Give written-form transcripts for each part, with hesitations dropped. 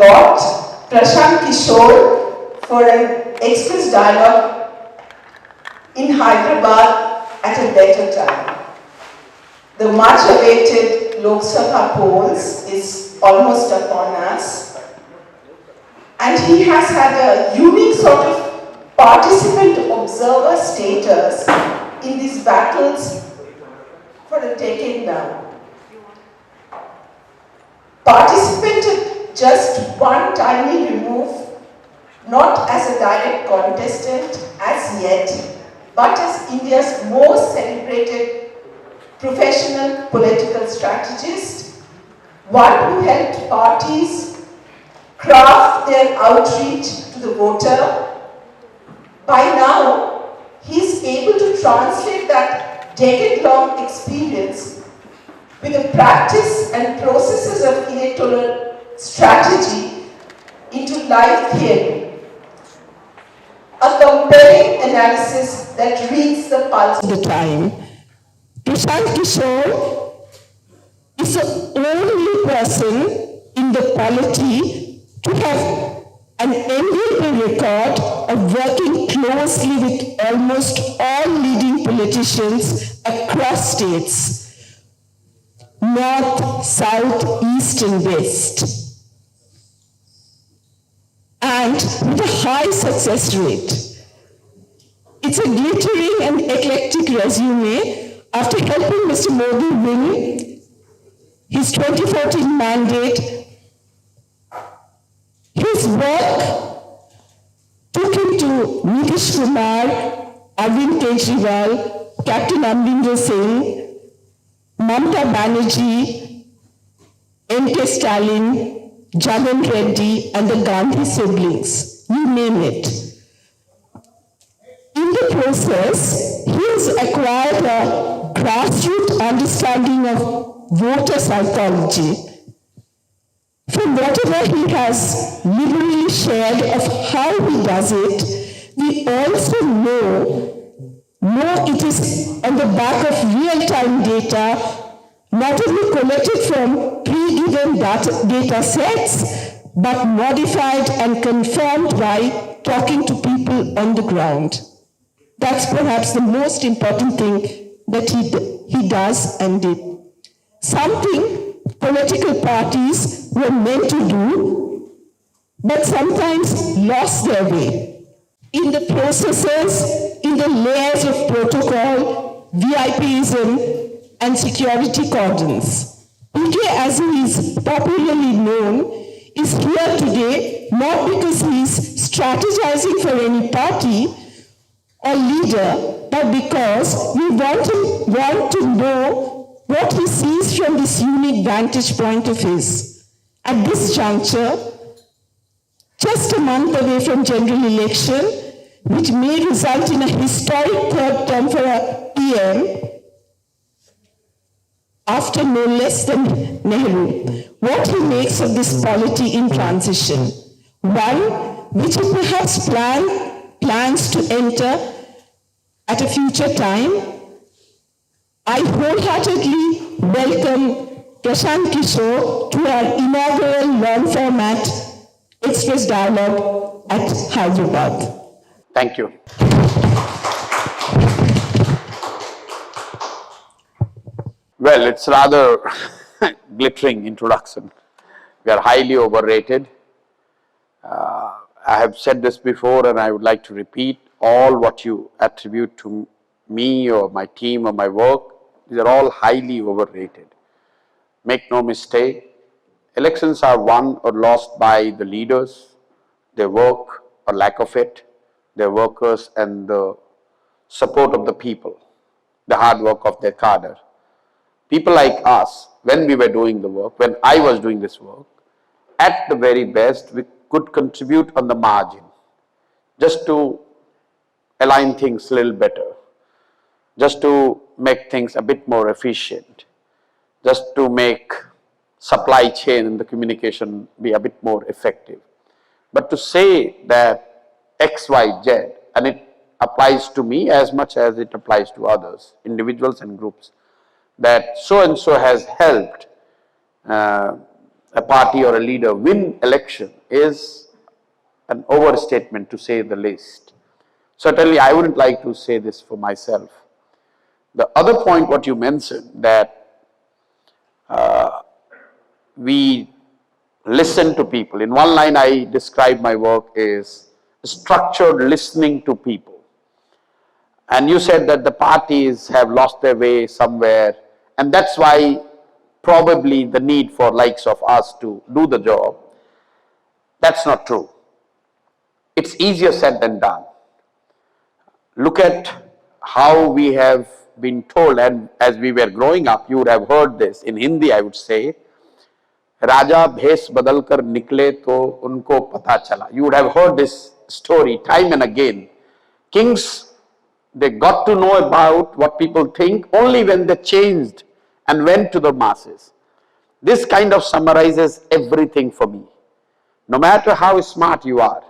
got Prashant Kishor for an express dialogue in Hyderabad at a better time. The much awaited Lok Sabha polls is almost upon us, and he has had a unique sort of participant observer status in these battles for a decade now. Participated just one tiny remove, not as a direct contestant as yet, but as India's most celebrated professional political strategist, one who helped parties craft their outreach to the voter. By now, he is able to translate that decade-long experience with the practice and processes of electoral strategy into live theory. A compelling analysis that reads the pulse of the time. Prashant Kishor is the only person in the polity to have an enviable record of working closely with almost all leading politicians across states, north, south, east, and west, and with a high success rate. It's a glittering and eclectic resume after helping Mr. Modi win his 2014 mandate. His work took him to Nitish Kumar, Arvind Kejriwal, Captain Amrinder Singh, Mamata Banerjee, M.K. Stalin, Jagan Reddy, and the Gandhi siblings, you name it. In the process, he has acquired a grassroots understanding of voter psychology. From whatever he has liberally shared of how he does it, we also know it is on the back of real-time data, not only collected from pre-given data sets, but modified and confirmed by talking to people on the ground. That's perhaps the most important thing that he does and did. Something political parties were meant to do, but sometimes lost their way. In the processes, in the layers of protocol, VIPism, and security cordons. PK, as he is popularly known, is here today not because he is strategizing for any party or leader, but because we want to know what he sees from this unique vantage point of his. At this juncture, just a month away from general election, which may result in a historic third term for a PM, after no less than Nehru, what he makes of this polity in transition. One, which he perhaps plans to enter at a future time. I wholeheartedly welcome Prashant Kishor to our inaugural long-format Express Dialogue at Hyderabad. Thank you. Well, it's rather glittering introduction. We are highly overrated. I have said this before and I would like to repeat, all what you attribute to me or my team or my work, these are all highly overrated. Make no mistake, elections are won or lost by the leaders, their work or lack of it, their workers and the support of the people, the hard work of their cadre. People like us, when we were doing the work, when I was doing this work, at the very best, we could contribute on the margin, just to align things a little better, just to make things a bit more efficient, just to make supply chain and the communication be a bit more effective. But to say that X, Y, Z, and it applies to me as much as it applies to others, individuals and groups, that so and so has helped a party or a leader win election is an overstatement, to say the least. Certainly, I wouldn't like to say this for myself. The other point what you mentioned, that we listen to people. In one line, I describe my work is structured listening to people. And you said that the parties have lost their way somewhere, and that's why probably the need for likes of us to do the job. That's not true. It's easier said than done. Look at how we have been told, and as we were growing up, you would have heard this. In Hindi, I would say, Raja भेष बदल कर निकले तो उनको पता चला. You would have heard this story time and again. Kings, they got to know about what people think only when they changed and went to the masses. This kind of summarizes everything for me. No matter how smart you are,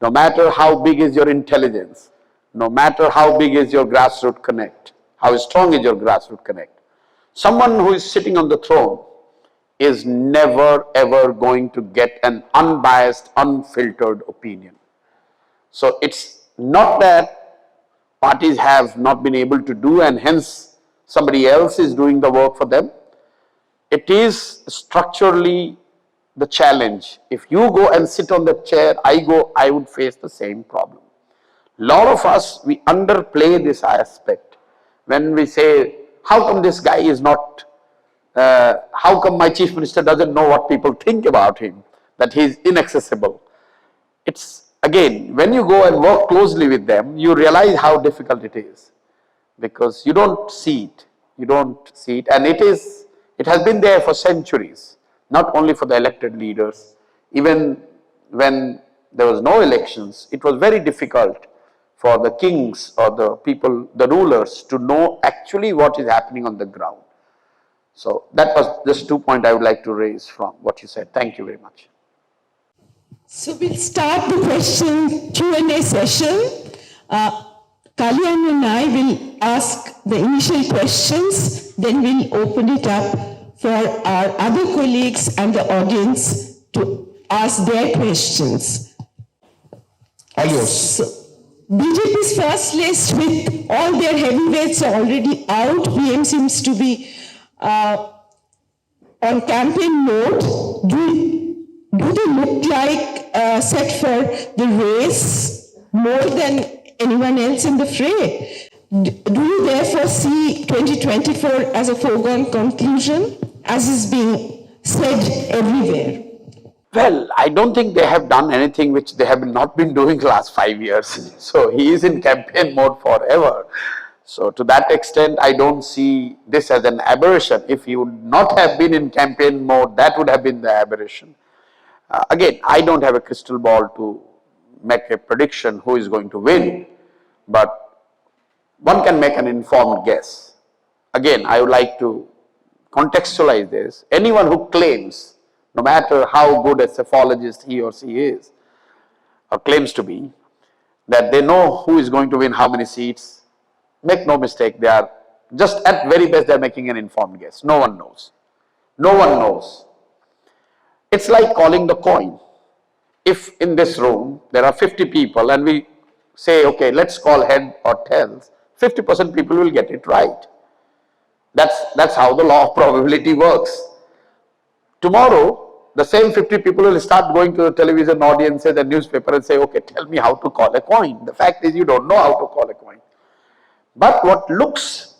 no matter how big is your intelligence, no matter how big is your grassroots connect, how strong is your grassroots connect, someone who is sitting on the throne is never ever going to get an unbiased, unfiltered opinion. So it's not that parties have not been able to do and hence somebody else is doing the work for them. It is structurally the challenge. If you go and sit on the chair, I would face the same problem. Lot of us, we underplay this aspect when we say, how come this guy is not, how come my chief minister doesn't know what people think about him, that he is inaccessible. It's again, when you go and work closely with them, you realize how difficult it is, because you don't see it, and it has been there for centuries, not only for the elected leaders. Even when there was no elections, it was very difficult for the kings or the people, the rulers, to know actually what is happening on the ground. So that was just 2 points I would like to raise from what you said. Thank you very much. So we'll start the question Q&A session. Kalyan and I will ask the initial questions, then we'll open it up for our other colleagues and the audience to ask their questions. All yours. So, BJP's first list with all their heavyweights already out. PM seems to be on campaign mode. Do they look like set for the race more than anyone else in the fray? Do you therefore see 2024 as a foregone conclusion, as is being said everywhere? Well, I don't think they have done anything which they have not been doing last 5 years. So he is in campaign mode forever. So to that extent, I don't see this as an aberration. If he would not have been in campaign mode, that would have been the aberration. Again, I don't have a crystal ball to make a prediction who is going to win, but one can make an informed guess. Again, I would like to contextualize this. Anyone who claims, no matter how good a cephalogist he or she is, or claims to be, that they know who is going to win how many seats, make no mistake, they are just at very best, they are making an informed guess. No one knows. No one knows. It's like calling the coin. If in this room there are 50 people and we say, okay, let's call head or tails, 50% people will get it right. That's how the law of probability works. Tomorrow, the same 50 people will start going to the television audiences and newspaper and say, okay, tell me how to call a coin. The fact is, you don't know how to call a coin. But what looks,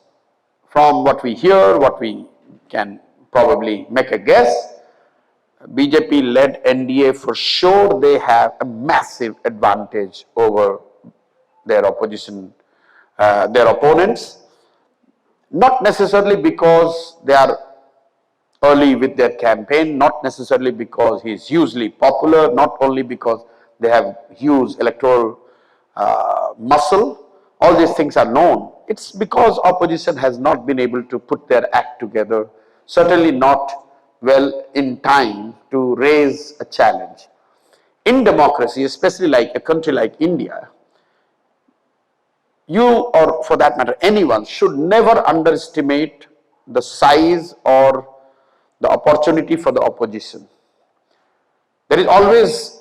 from what we hear, what we can probably make a guess, BJP-led NDA, for sure they have a massive advantage over their opposition, their opponents. Not necessarily because they are early with their campaign, not necessarily because he is hugely popular, not only because they have huge electoral muscle. All these things are known. It's because opposition has not been able to put their act together, certainly not well in time to raise a challenge. In democracy, especially like a country like India, you, or for that matter anyone, should never underestimate the size or the opportunity for the opposition. There is always,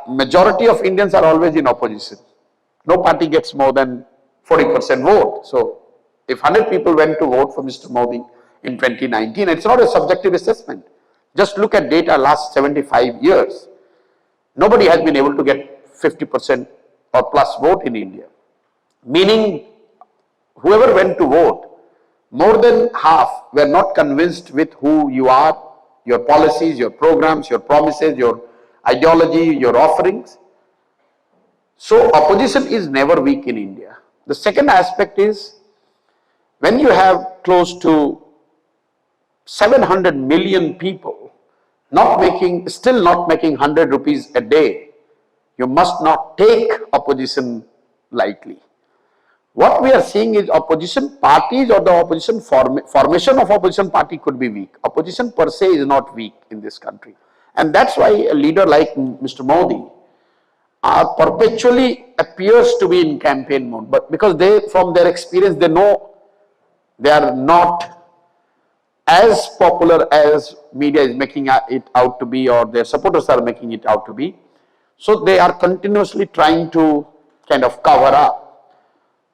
majority of Indians are always in opposition. No party gets more than 40% vote. So, if 100 people went to vote for Mr. Modi in 2019, it's not a subjective assessment. Just look at data last 75 years. Nobody has been able to get 50% or plus vote in India. Meaning, whoever went to vote, more than half were not convinced with who you are, your policies, your programs, your promises, your ideology, your offerings. So, opposition is never weak in India. The second aspect is, when you have close to 700 million people still not making 100 rupees a day, you must not take opposition lightly. What we are seeing is opposition parties or the opposition formation of opposition party could be weak. Opposition per se is not weak in this country. And that's why a leader like Mr. Modi perpetually appears to be in campaign mode. But because they, from their experience, they know they are not as popular as media is making it out to be, or their supporters are making it out to be. So they are continuously trying to kind of cover up.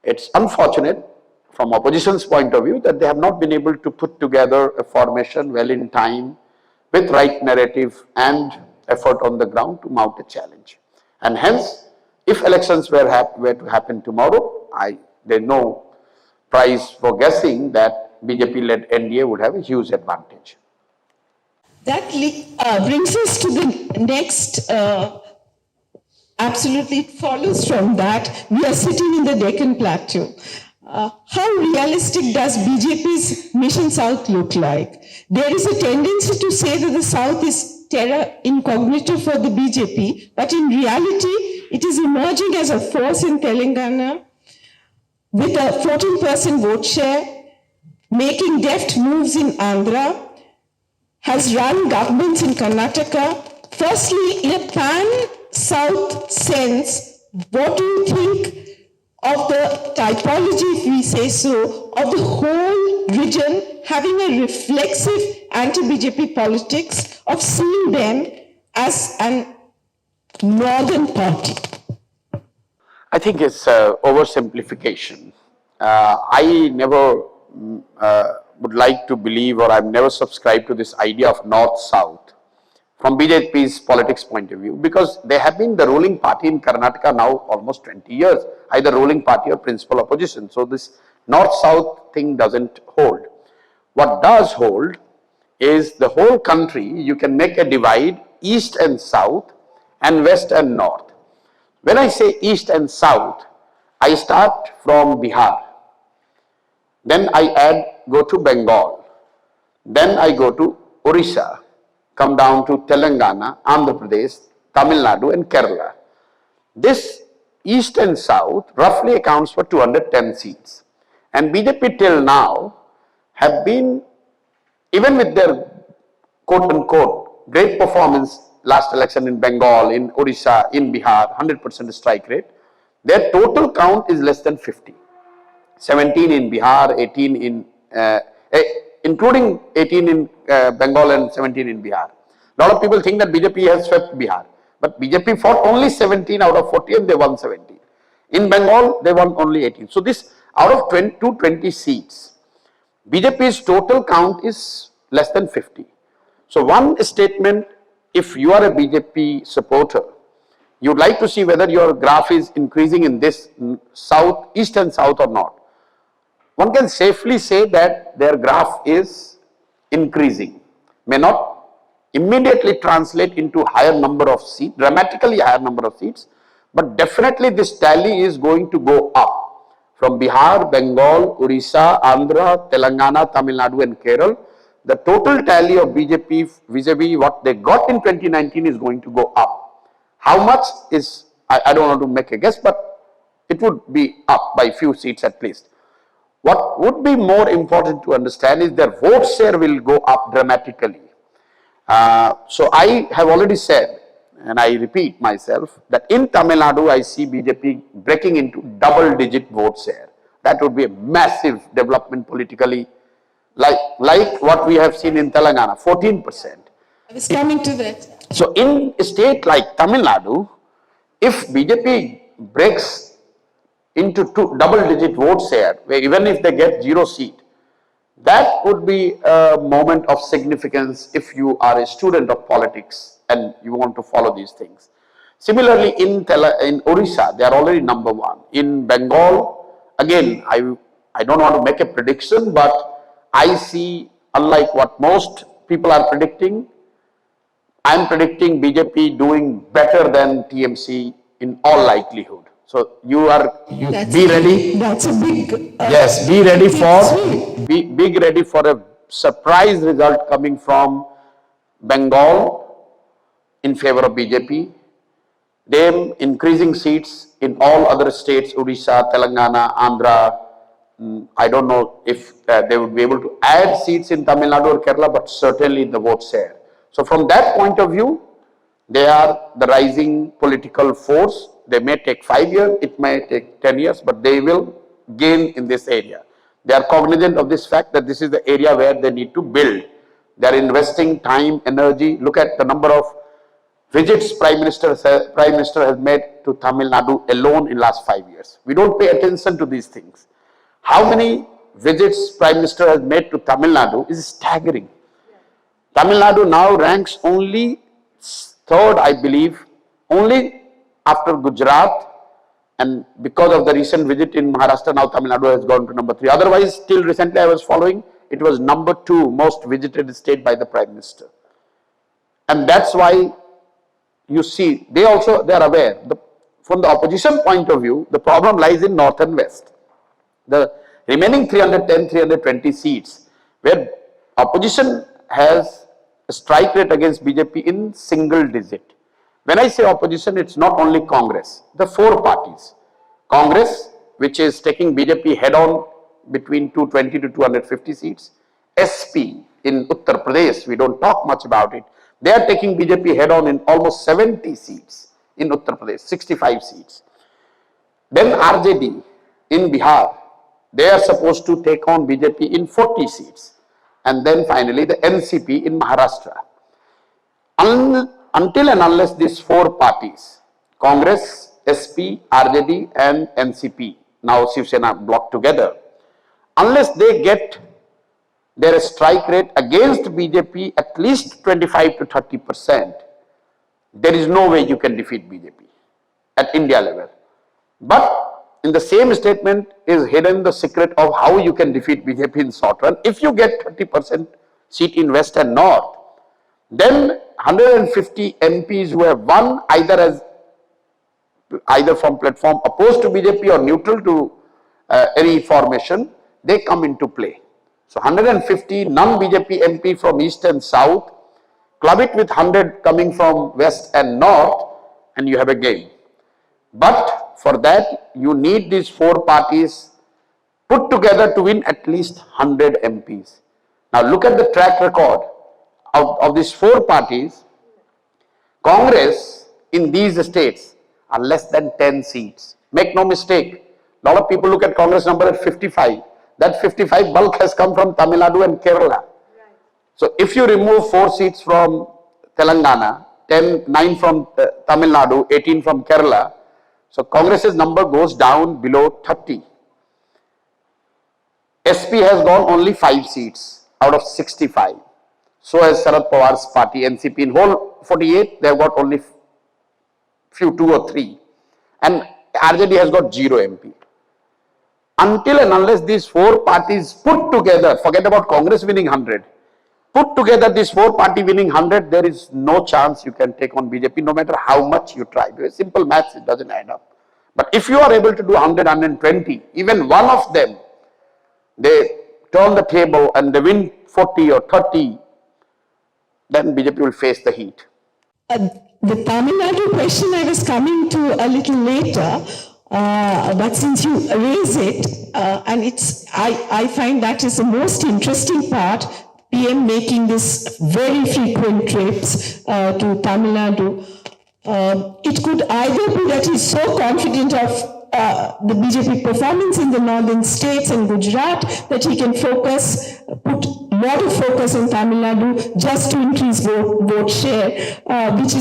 It's unfortunate from opposition's point of view that they have not been able to put together a formation well in time with right narrative and effort on the ground to mount a challenge. And hence, if elections were to happen tomorrow, there's no prize for guessing that BJP-led NDA would have a huge advantage. That brings us to the next, absolutely it follows from that, we are sitting in the Deccan Plateau. How realistic does BJP's Mission South look like? There is a tendency to say that the South is terra incognita for the BJP, but in reality, it is emerging as a force in Telangana with a 14% vote share, making deft moves in Andhra, has run governments in Karnataka. Firstly, in a pan-South sense, what do you think of the typology, if we say so, of the whole region having a reflexive anti-BJP politics of seeing them as an northern party? I think it's oversimplification. I never would like to believe, or I've never subscribed to this idea of North-South from BJP's politics point of view, because they have been the ruling party in Karnataka now almost 20 years, either ruling party or principal opposition. So this North-South thing doesn't hold. What does hold is the whole country, you can make a divide, East and South and West and North. When I say East and South, I start from Bihar. Then I go to Bengal. Then I go to Orissa, come down to Telangana, Andhra Pradesh, Tamil Nadu and Kerala. This East and South roughly accounts for 210 seats. And BJP till now have been, even with their quote-unquote great performance last election in Bengal, in Orissa, in Bihar, 100% strike rate, their total count is less than 50. 17 in Bihar, 18 in, including 18 in Bengal and 17 in Bihar. A lot of people think that BJP has swept Bihar, but BJP fought only 17 out of 40 and they won 17. In Bengal, they won only 18. So this, out of 220 seats, BJP's total count is less than 50. So one statement, if you are a BJP supporter, you would like to see whether your graph is increasing in this South, East and South or not. One can safely say that their graph is increasing. May not immediately translate into higher number of seats, dramatically higher number of seats, but definitely this tally is going to go up from Bihar, Bengal, Orissa, Andhra, Telangana, Tamil Nadu and Kerala. The total tally of BJP vis-a-vis what they got in 2019 is going to go up. How much is, I don't want to make a guess, but it would be up by few seats at least. What would be more important to understand is their vote share will go up dramatically. So I have already said, and I repeat myself, that in Tamil Nadu I see BJP breaking into double-digit vote share. That would be a massive development politically like what we have seen in Telangana, 14%. I was coming to that. So in a state like Tamil Nadu, if BJP breaks into double-digit votes here, where even if they get 0 seat, that would be a moment of significance if you are a student of politics and you want to follow these things. Similarly, in Odisha, they are already number 1. In Bengal, again, I don't want to make a prediction, but I see, unlike what most people are predicting, I am predicting BJP doing better than TMC in all likelihood. So be ready. That's a big. Yes, be ready for a surprise result coming from Bengal in favor of BJP. Them increasing seats in all other states, Odisha, Telangana, Andhra. I don't know if they would be able to add seats in Tamil Nadu or Kerala, but certainly the vote share. So from that point of view, they are the rising political force. They may take 5 years, it may take 10 years, but they will gain in this area. They are cognizant of this fact that this is the area where they need to build. They are investing time, energy. Look at the number of visits Prime Minister has made to Tamil Nadu alone in last 5 years. We don't pay attention to these things. How many visits Prime Minister has made to Tamil Nadu is staggering. Tamil Nadu now ranks only 3rd, I believe, only after Gujarat, and because of the recent visit in Maharashtra, now Tamil Nadu has gone to number 3. Otherwise, till recently I was following, it was number 2 most visited state by the Prime Minister. And that's why you see, they are aware. From the opposition point of view, the problem lies in north and west. The remaining 310, 320 seats, where opposition has a strike rate against BJP in single digit. When I say opposition, it's not only Congress, the 4 parties. Congress, which is taking BJP head on between 220 to 250 seats. SP in Uttar Pradesh, we don't talk much about it. They are taking BJP head on in almost 70 seats in Uttar Pradesh, 65 seats. Then RJD in Bihar, they are supposed to take on BJP in 40 seats. And then finally the NCP in Maharashtra. Until and unless these 4 parties, Congress, SP, RJD and NCP, now Shiv Sena blocked together, unless they get their strike rate against BJP at least 25 to 30%, there is no way you can defeat BJP at India level. But in the same statement is hidden the secret of how you can defeat BJP in short run. If you get 30% seat in West and North, then 150 MPs who have won either from platform opposed to BJP or neutral to any formation, they come into play. So 150 non-BJP MP from East and South, club it with 100 coming from West and North, and you have a game. But for that, you need these 4 parties put together to win at least 100 MPs. Now look at the track record of these 4 parties. Congress in these states are less than 10 seats. Make no mistake, a lot of people look at Congress number at 55. That 55 bulk has come from Tamil Nadu and Kerala. Right. So if you remove 4 seats from Telangana, 9 from Tamil Nadu, 18 from Kerala, so Congress's number goes down below 30. SP has got only 5 seats out of 65. So has Sharad Pawar's party, NCP. In whole 48, they have got only few, 2 or 3. And RJD has got 0 MP. Until and unless these 4 parties put together, forget about Congress winning 100, put together this 4 party winning 100, there is no chance you can take on BJP no matter how much you try. Because simple maths, it doesn't add up. But if you are able to do 100, 120, even one of them, they turn the table and they win 40 or 30, then BJP will face the heat. The Tamil Nadu question I was coming to a little later, but since you raise it, and I find that is the most interesting part, PM making this very frequent trips to Tamil Nadu. It could either be that he's so confident of the BJP performance in the northern states and Gujarat, that he can put more of focus in Tamil Nadu just to increase vote share, which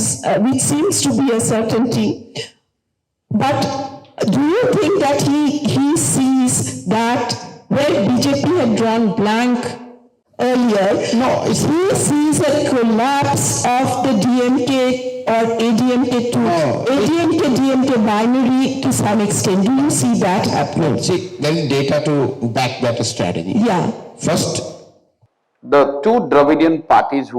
seems to be a certainty. But do you think that he sees that where BJP had drawn blank earlier, No, it's- he sees a collapse of the DMK or ADMK to ADMK-DMK binary to some extent? Do you see that happening? See, there is data to back that strategy. Yeah. First, The two Dravidian parties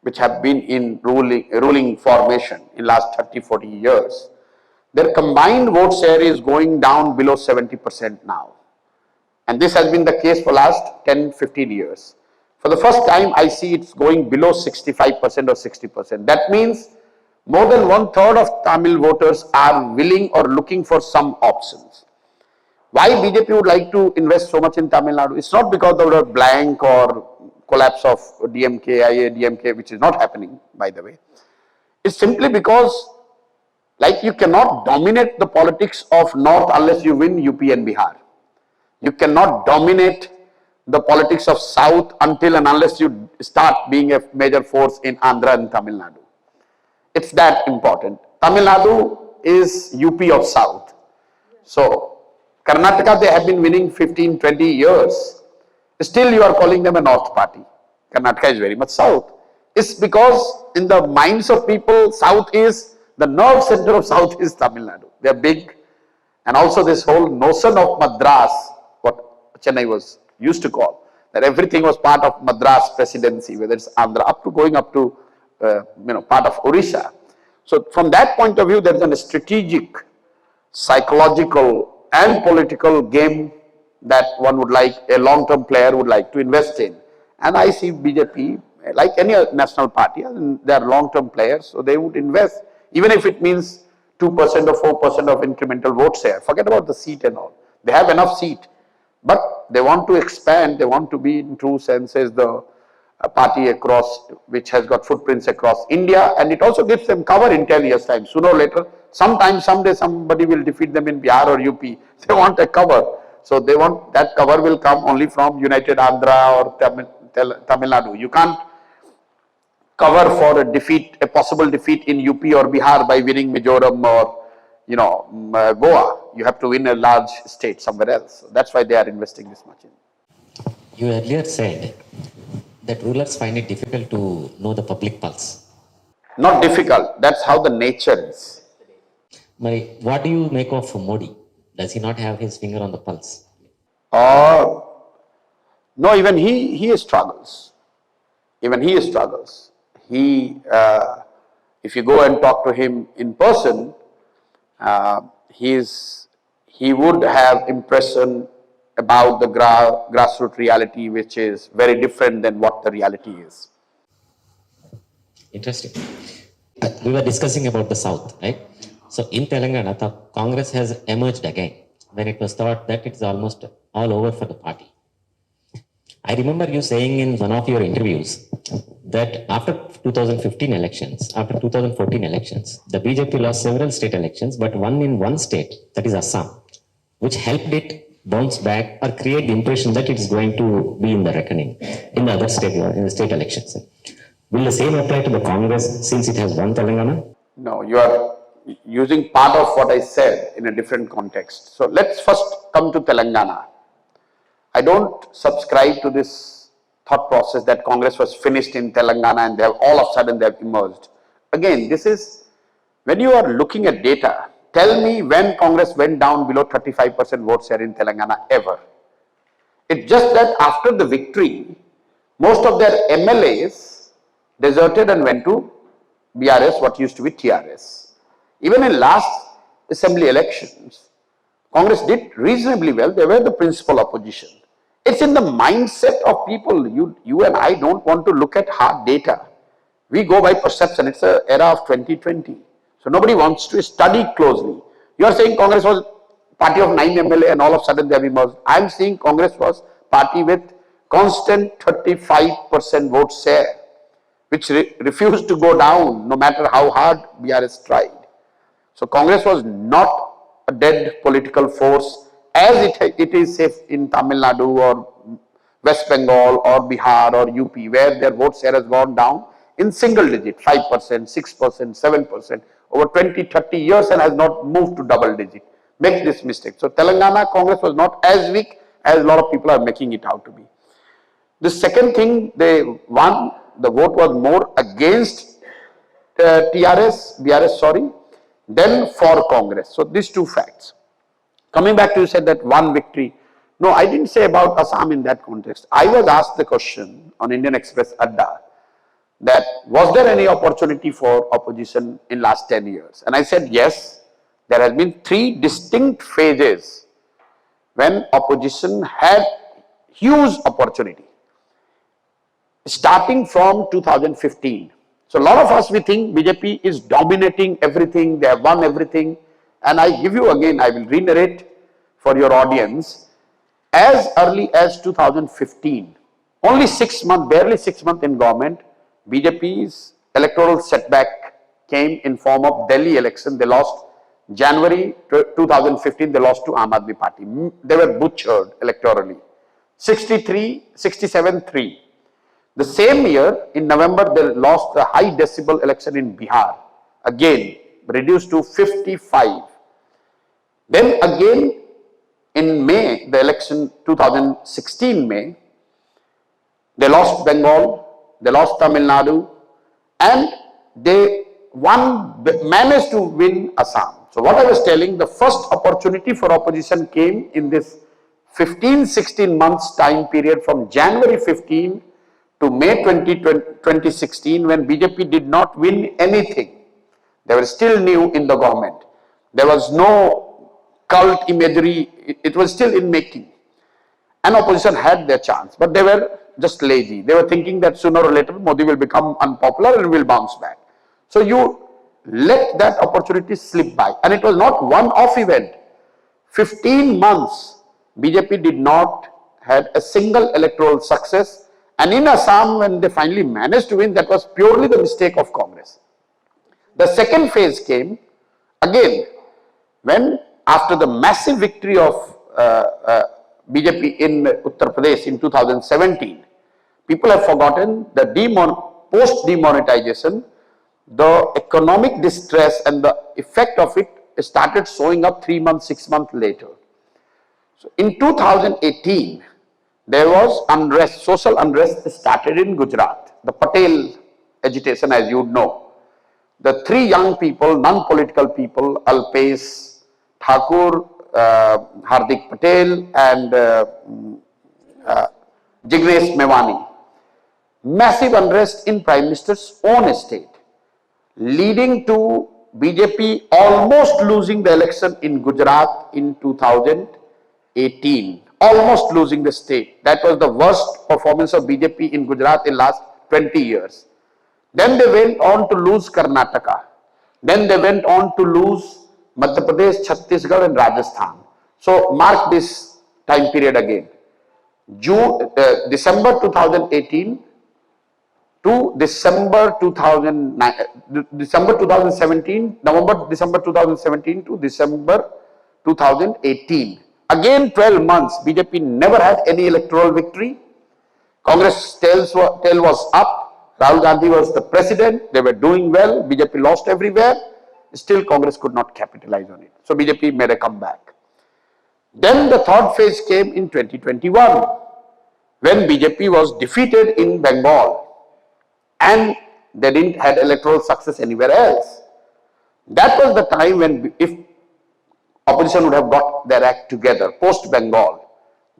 which have been in ruling formation in last 30-40 years, their combined vote share is going down below 70% now. And this has been the case for last 10-15 years. For the first time, I see it's going below 65% or 60%. That means more than 1/3 of Tamil voters are willing or looking for some options. Why BJP would like to invest so much in Tamil Nadu? It's not because of the blank or collapse of DMK, IA-DMK, which is not happening, by the way. It's simply because, like, you cannot dominate the politics of North unless you win UP and Bihar. You cannot dominate the politics of South until and unless you start being a major force in Andhra and Tamil Nadu. It's that important. Tamil Nadu is UP of South. So, Karnataka, they have been winning 15-20 years. Still you are calling them a North party. Karnataka is very much South. It's because in the minds of people, South is, the nerve center of South is Tamil Nadu. They are big. And also this whole notion of Madras, what Chennai was used to call, that everything was part of Madras presidency, whether it's Andhra, going up to part of Orissa. So from that point of view, there is a strategic, psychological and political game that one would like, a long-term player would like to invest in. And I see BJP, like any national party, they are long-term players, so they would invest, even if it means 2% or 4% of incremental vote share. Forget about the seat and all. They have enough seat. But they want to expand, they want to be, in true sense, as the party across, which has got footprints across India, and it also gives them cover in 10 years' time. Sooner or later, someday somebody will defeat them in Bihar or UP. They want a cover. So they want, that cover will come only from United Andhra or Tamil Nadu. You can't cover for a defeat, a possible defeat in UP or Bihar by winning Mizoram or Goa. You have to win a large state somewhere else. So that's why they are investing this much in. You earlier said that rulers find it difficult to know the public pulse. Not difficult. That's how the nature is. What do you make of Modi? Does he not have his finger on the pulse? No, even he struggles. Even he struggles. If you go and talk to him in person, he would have impression about the grassroots reality, which is very different than what the reality is. Interesting. We were discussing about the South, right? So in Telangana, the Congress has emerged again when it was thought that it's almost all over for the party. I remember you saying in one of your interviews that after 2015 elections, after 2014 elections, the BJP lost several state elections, but won in one state, that is Assam, which helped it bounce back or create the impression that it is going to be in the reckoning in the other state, in the state elections. Will the same apply to the Congress since it has won Telangana? No, you are using part of what I said in a different context. So let's first come to Telangana. I don't subscribe to this thought process that Congress was finished in Telangana and they have all of a sudden they have emerged. Again, this is, when you are looking at data, tell me when Congress went down below 35% vote share in Telangana ever. It's just that after the victory, most of their MLAs deserted and went to BRS, what used to be TRS. Even in last assembly elections, Congress did reasonably well. They were the principal opposition. It's in the mindset of people. You and I don't want to look at hard data. We go by perception. It's an era of 2020. So nobody wants to study closely. You are saying Congress was party of 9 MLA and all of a sudden they have emerged. I am saying Congress was party with constant 35% vote share, which refused to go down no matter how hard BRS tried. So Congress was not a dead political force as it is say in Tamil Nadu or West Bengal or Bihar or UP, where their vote share has gone down in single digit, 5%, 6%, 7%, over 20, 30 years and has not moved to double digit. Make this mistake. So Telangana Congress was not as weak as a lot of people are making it out to be. The second thing, they won, the vote was more against BRS, sorry, than for Congress. So these two facts. Coming back to you said that one victory. No, I didn't say about Assam in that context. I was asked the question on Indian Express Adda that was there any opportunity for opposition in last 10 years? And I said yes, there has been 3 distinct phases when opposition had huge opportunity. Starting from 2015. So a lot of us, we think BJP is dominating everything, they have won everything. And I give you again, I will re-narrate for your audience, as early as 2015, only 6 months, barely 6 months in government, BJP's electoral setback came in form of Delhi election. They lost January 2015, they lost to Aam Aadmi Party. They were butchered electorally. 67-3. The same year, in November, they lost the high decibel election in Bihar. Again, reduced to 55. Then again, in May, the election 2016 May, they lost Bengal, they lost Tamil Nadu, and they managed to win Assam. So what I was telling, the first opportunity for opposition came in this 15-16 months time period from January 15 to May 2016, when BJP did not win anything. They were still new in the government. There was no cult imagery, it was still in making. And opposition had their chance, but they were just lazy. They were thinking that sooner or later Modi will become unpopular and will bounce back. So you let that opportunity slip by. And it was not one-off event. 15 months, BJP did not have a single electoral success. And in Assam, when they finally managed to win, that was purely the mistake of Congress. The second phase came, again, when after the massive victory of BJP in Uttar Pradesh in 2017, people have forgotten the post-demonetization, the economic distress and the effect of it started showing up 3 months, 6 months later. So in 2018, there was unrest, social unrest started in Gujarat, the Patel agitation, as you know. The 3 young people, non-political people, Alpesh Thakur, Hardik Patel and Jignesh Mewani. Massive unrest in Prime Minister's own estate, leading to BJP almost losing the election in Gujarat in 2018. Almost losing the state. That was the worst performance of BJP in Gujarat in last 20 years. Then they went on to lose Karnataka. Then they went on to lose Madhya Pradesh, Chhattisgarh and Rajasthan. So mark this time period again. December 2018 to December 2017, December 2017 to December 2018. Again 12 months, BJP never had any electoral victory. Congress tail was up. Rahul Gandhi was the president. They were doing well. BJP lost everywhere. Still, Congress could not capitalize on it. So BJP made a comeback. Then the third phase came in 2021, when BJP was defeated in Bengal and they didn't have electoral success anywhere else. That was the time when, if opposition would have got their act together post Bengal,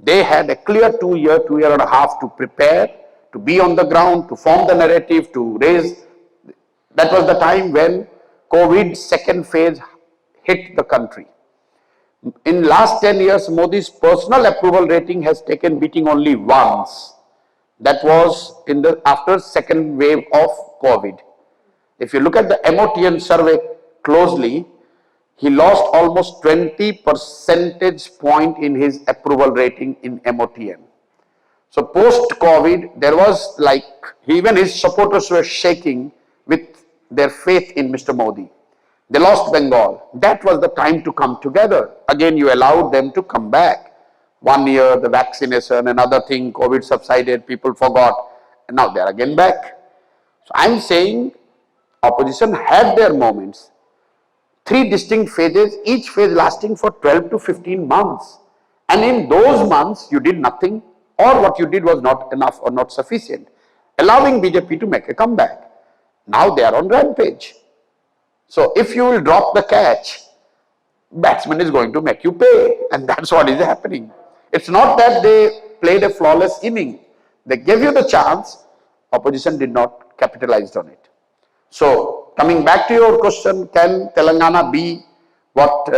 they had a clear 2 year and a half to prepare, to be on the ground, to form the narrative, to raise. That was the time when COVID second phase hit the country. In last 10 years, Modi's personal approval rating has taken beating only once. That was in the after second wave of COVID. If you look at the MOTN survey closely, he lost almost 20 percentage point in his approval rating in MOTN. So post-COVID, there was like, even his supporters were shaking with their faith in Mr. Modi. They lost Bengal. That was the time to come together. Again, you allowed them to come back. 1 year, the vaccination, another thing, COVID subsided, people forgot, and now they are again back. So I am saying opposition had their moments. 3 distinct phases, each phase lasting for 12 to 15 months. And in those months, you did nothing, or what you did was not enough or not sufficient, allowing BJP to make a comeback. Now they are on rampage. So if you will drop the catch, batsman is going to make you pay, and that's what is happening. It's not that they played a flawless inning. They gave you the chance, opposition did not capitalize on it. So coming back to your question, can Telangana be what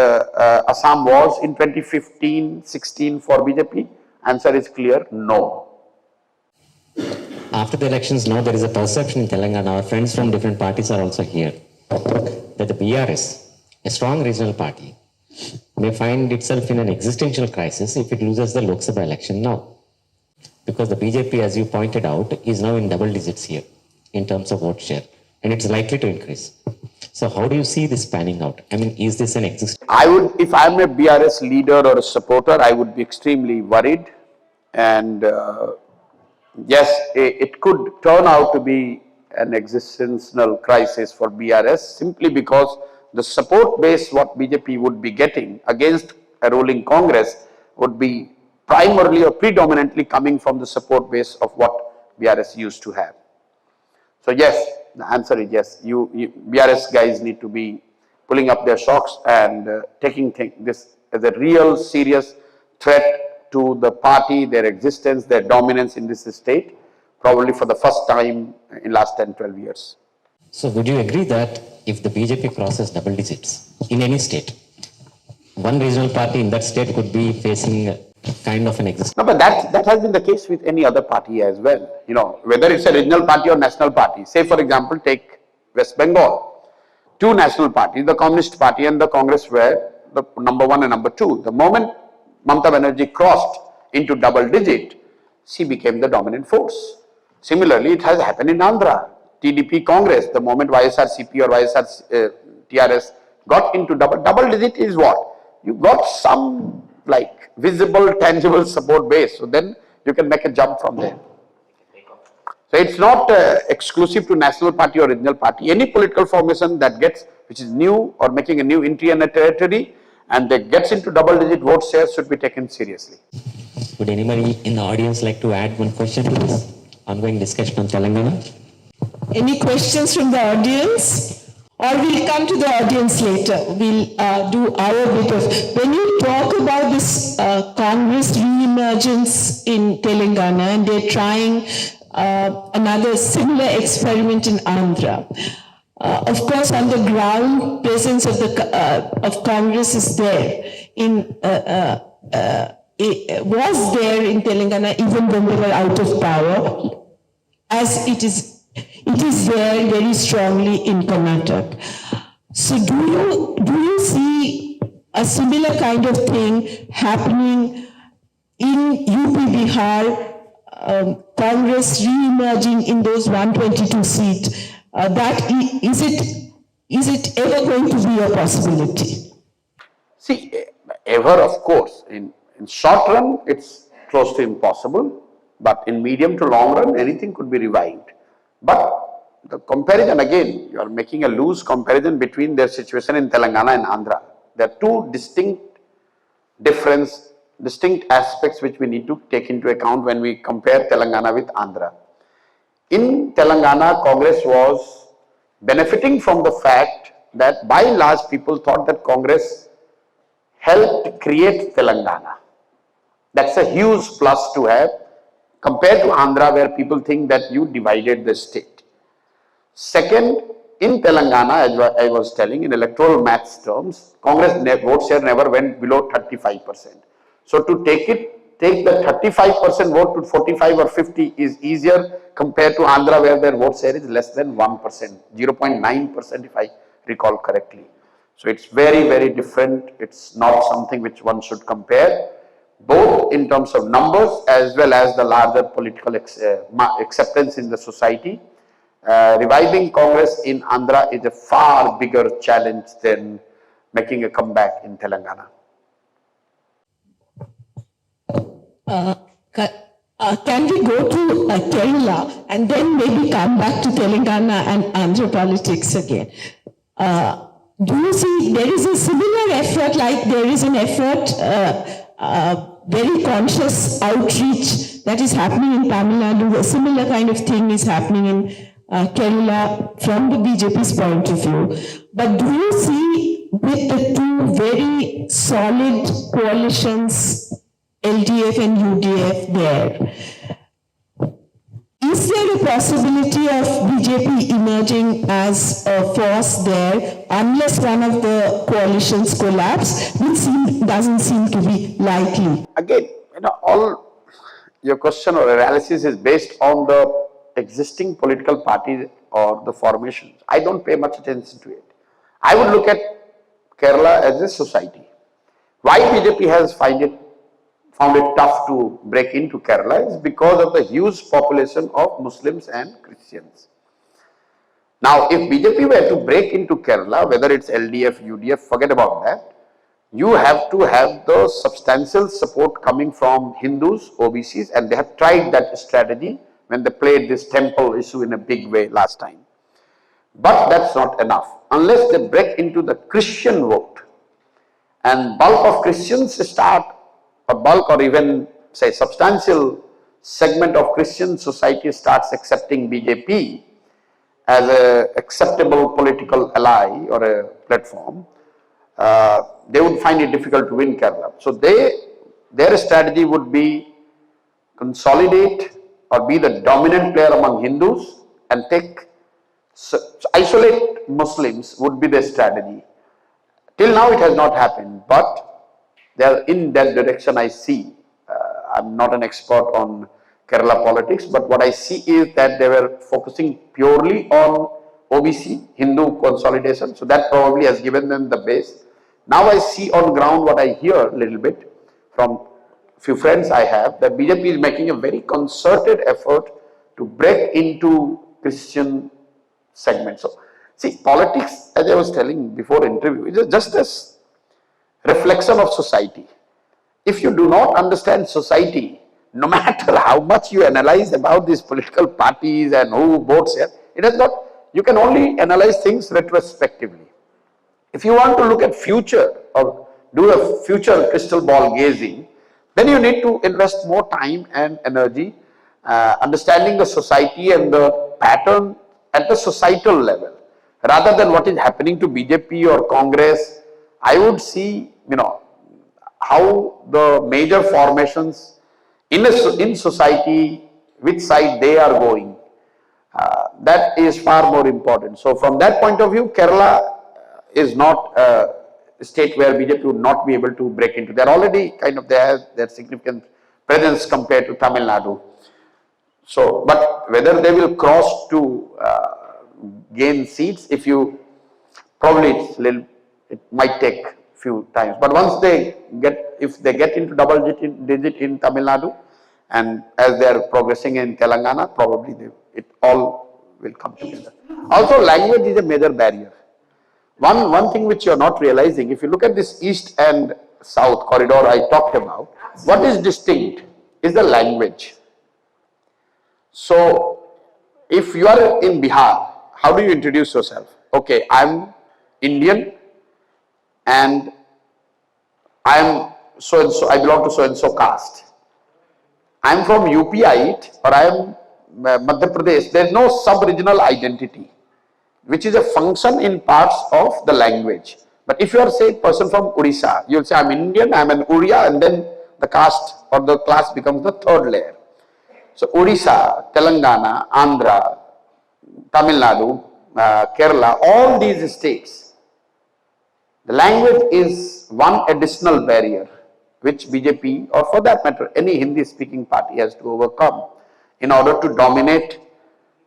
Assam was in 2015-16 for BJP? Answer is clear, no. After the elections, now there is a perception in Telangana, our friends from different parties are also here, that the BRS, a strong regional party, may find itself in an existential crisis if it loses the Lok Sabha election now. Because the BJP, as you pointed out, is now in double digits here in terms of vote share, and it's likely to increase. So how do you see this panning out? I mean, is this an existing? I would, if I'm a BRS leader or a supporter, I would be extremely worried, and yes, it could turn out to be an existential crisis for BRS simply because the support base what BJP would be getting against a ruling Congress would be primarily or predominantly coming from the support base of what BRS used to have. So yes, the answer is yes. BRS guys need to be pulling up their socks and taking this as a real serious threat to the party, their existence, their dominance in this state, probably for the first time in last 10-12 years. So would you agree that if the BJP crosses double digits in any state, one regional party in that state could be facing a kind of an existence? No, but that has been the case with any other party as well. You know, whether it's a regional party or national party. Say, for example, take West Bengal. 2 national parties, the Communist Party and the Congress were the number 1 and number 2. The moment Mamata Banerjee crossed into double digit, she became the dominant force. Similarly, it has happened in Andhra. TDP Congress, the moment YSRCP or YSR TRS got into double digit is what? You got some like visible, tangible support base. So then you can make a jump from there. So it's not exclusive to national party or regional party. Any political formation that gets, which is new or making a new entry in a territory and that gets into double digit vote shares should be taken seriously. Would anybody in the audience like to add one question to this ongoing discussion on Telangana? Any questions from the audience? Or we'll come to the audience later. We'll do our bit of... When you talk about this Congress re-emergence in Telangana and they're trying another similar experiment in Andhra, of course, on the ground, presence of of Congress is there. It was there in Telangana even when they were out of power, as it is there very strongly in Karnataka. So do you see a similar kind of thing happening in UP Bihar, Congress re-emerging in those 122 seats? Is it ever going to be a possibility? See, ever of course. In short run, it's close to impossible. But in medium to long run, anything could be revived. But the comparison, again, you are making a loose comparison between their situation in Telangana and Andhra. There are 2 distinct aspects which we need to take into account when we compare Telangana with Andhra. In Telangana, Congress was benefiting from the fact that by and large people thought that Congress helped create Telangana. That's a huge plus to have compared to Andhra, where people think that you divided the state. Second, in Telangana, as I was telling, in electoral maths terms, Congress vote share never went below 35%. So to take the 35% vote to 45 or 50 is easier compared to Andhra, where their vote share is less than 1%, 0.9% if I recall correctly. So it's very, very different. It's not something which one should compare, both in terms of numbers as well as the larger political acceptance in the society. Reviving Congress in Andhra is a far bigger challenge than making a comeback in Telangana. Can we go to Kerala and then maybe come back to Telangana and Andhra politics again? Do you see there is a similar effort, like there is an effort, very conscious outreach that is happening in Tamil Nadu, a similar kind of thing is happening in Kerala from the BJP's point of view. But do you see with the two very solid coalitions, LDF and UDF there, is there a possibility of BJP emerging as a force there unless one of the coalitions collapse, which doesn't seem to be likely? Again, all your question or analysis is based on the existing political parties or the formations. I don't pay much attention to it. I would look at Kerala as a society. Why BJP has found it tough to break into Kerala is because of the huge population of Muslims and Christians. Now, if BJP were to break into Kerala, whether it's LDF, UDF, forget about that, you have to have the substantial support coming from Hindus, OBCs, and they have tried that strategy when they played this temple issue in a big way last time. But that's not enough. Unless they break into the Christian vote, and bulk of Christians start, a bulk or even say substantial segment of Christian society starts accepting BJP as a acceptable political ally or a platform, they would find it difficult to win Kerala. So their strategy would be consolidate or be the dominant player among Hindus and isolate Muslims would be their strategy. Till now it has not happened, but they are in that direction. I see. I'm not an expert on Kerala politics, but what I see is that they were focusing purely on OBC, Hindu consolidation. So that probably has given them the base. Now I see on ground what I hear a little bit from few friends I have, that BJP is making a very concerted effort to break into Christian segments. So see, politics, as I was telling before interview, is just a reflection of society. If you do not understand society, no matter how much you analyze about these political parties and who votes here, it has not, you can only analyze things retrospectively. If you want to look at future or do a future crystal ball gazing, then you need to invest more time and energy understanding the society and the pattern at the societal level, rather than what is happening to BJP or Congress. I would see, how the major formations in society, which side they are going. That is far more important. So from that point of view, Kerala is not a state where BJP would not be able to break into. They are already they have their significant presence compared to Tamil Nadu. So, but whether they will cross to gain seats, it might take few times. But once if they get into double digit in Tamil Nadu, and as they are progressing in Telangana, probably it all will come together. Also, language is a major barrier. One thing which you are not realizing, if you look at this east and south corridor I talked about, what is distinct is the language. So, if you are in Bihar, how do you introduce yourself? Okay, I'm Indian and I am so and so, I belong to so and so caste. I am from UPite or I am Madhya Pradesh. There is no sub-regional identity, which is a function in parts of the language. But if you are, say, person from Odisha, you will say, I'm Indian, I'm an Uriya, and then the caste or the class becomes the third layer. So, Odisha, Telangana, Andhra, Tamil Nadu, Kerala, all these states, the language is one additional barrier which BJP, or for that matter, any Hindi-speaking party has to overcome in order to dominate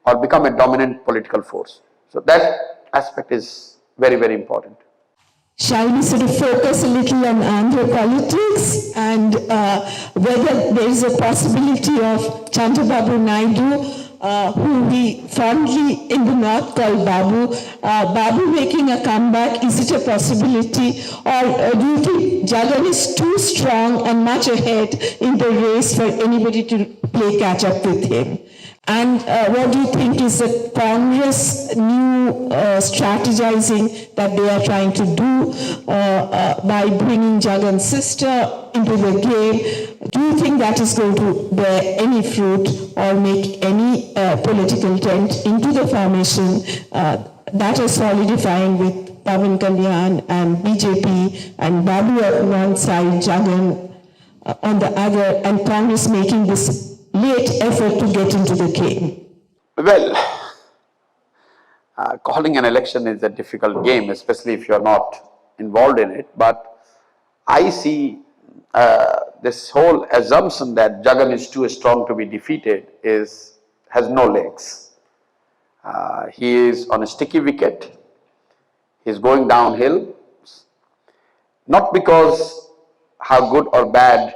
or become a dominant political force. So that aspect is very, very important. Shall we sort of focus a little on Andhra politics and whether there is a possibility of Chandrababu Naidu who we fondly in the north call Babu. Babu making a comeback, is it a possibility? Or do you think Jagan is too strong and much ahead in the race for anybody to play catch up with him? And what do you think is the Congress new strategizing that they are trying to do by bringing Jagan's sister into the game? Do you think that is going to bear any fruit or make any political dent into the formation that is solidifying with Pawan Kalyan and BJP and Babu on one side, Jagan on the other, and Congress making this late effort to get into the game? Well, calling an election is a difficult game, especially if you are not involved in it. But I see this whole assumption that Jagan is too strong to be defeated has no legs. He is on a sticky wicket. He is going downhill, not because how good or bad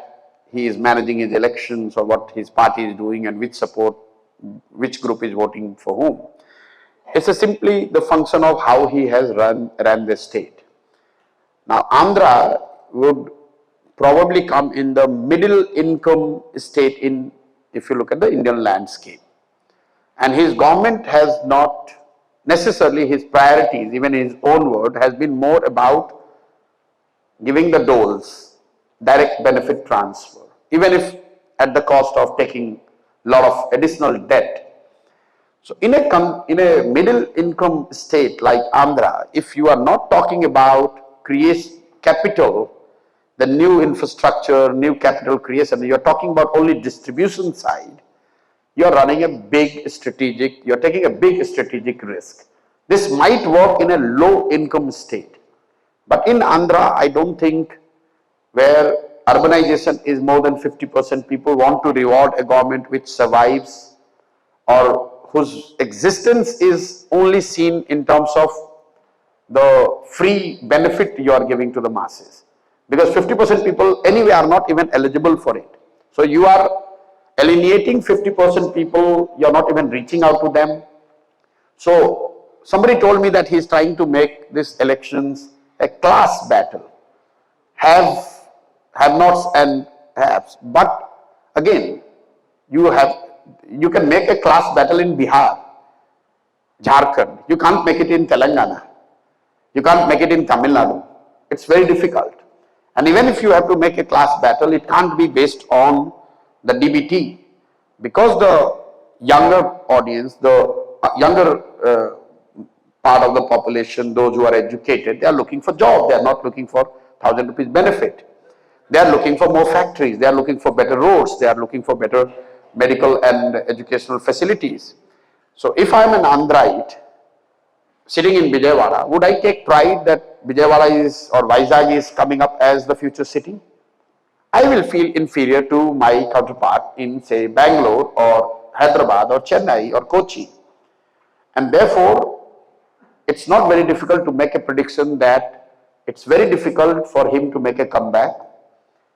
he is managing his elections or what his party is doing and which group is voting for whom. It's simply the function of how he has run the state. Now, Andhra would probably come in the middle income state if you look at the Indian landscape. And his government has not necessarily, his priorities, even in his own word, has been more about giving the doles, direct benefit transfer, even if at the cost of taking a lot of additional debt. So in a middle income state like Andhra, if you are not talking about capital, the new infrastructure, new capital creation, you are talking about only distribution side, you are running you are taking a big strategic risk. This might work in a low income state. But in Andhra, I don't think, where urbanization is more than 50%, people want to reward a government which survives or whose existence is only seen in terms of the free benefit you are giving to the masses. Because 50% people anyway are not even eligible for it. So you are alienating 50% people, you are not even reaching out to them. So somebody told me that he is trying to make these elections a class battle. Have-nots and haves. But again, you can make a class battle in Bihar, Jharkhand. You can't make it in Telangana. You can't make it in Tamil Nadu. It's very difficult. And even if you have to make a class battle, it can't be based on the DBT, because the younger audience, the younger part of the population, those who are educated, they are looking for job. They are not looking for 1,000 rupees benefit. They are looking for more factories. They are looking for better roads. They are looking for better medical and educational facilities. So if I am an Andhraite sitting in Vijayawada, would I take pride that Vijayawada or Vizag is coming up as the future city? I will feel inferior to my counterpart in, say, Bangalore or Hyderabad or Chennai or Kochi. And therefore, it's not very difficult to make a prediction that it's very difficult for him to make a comeback.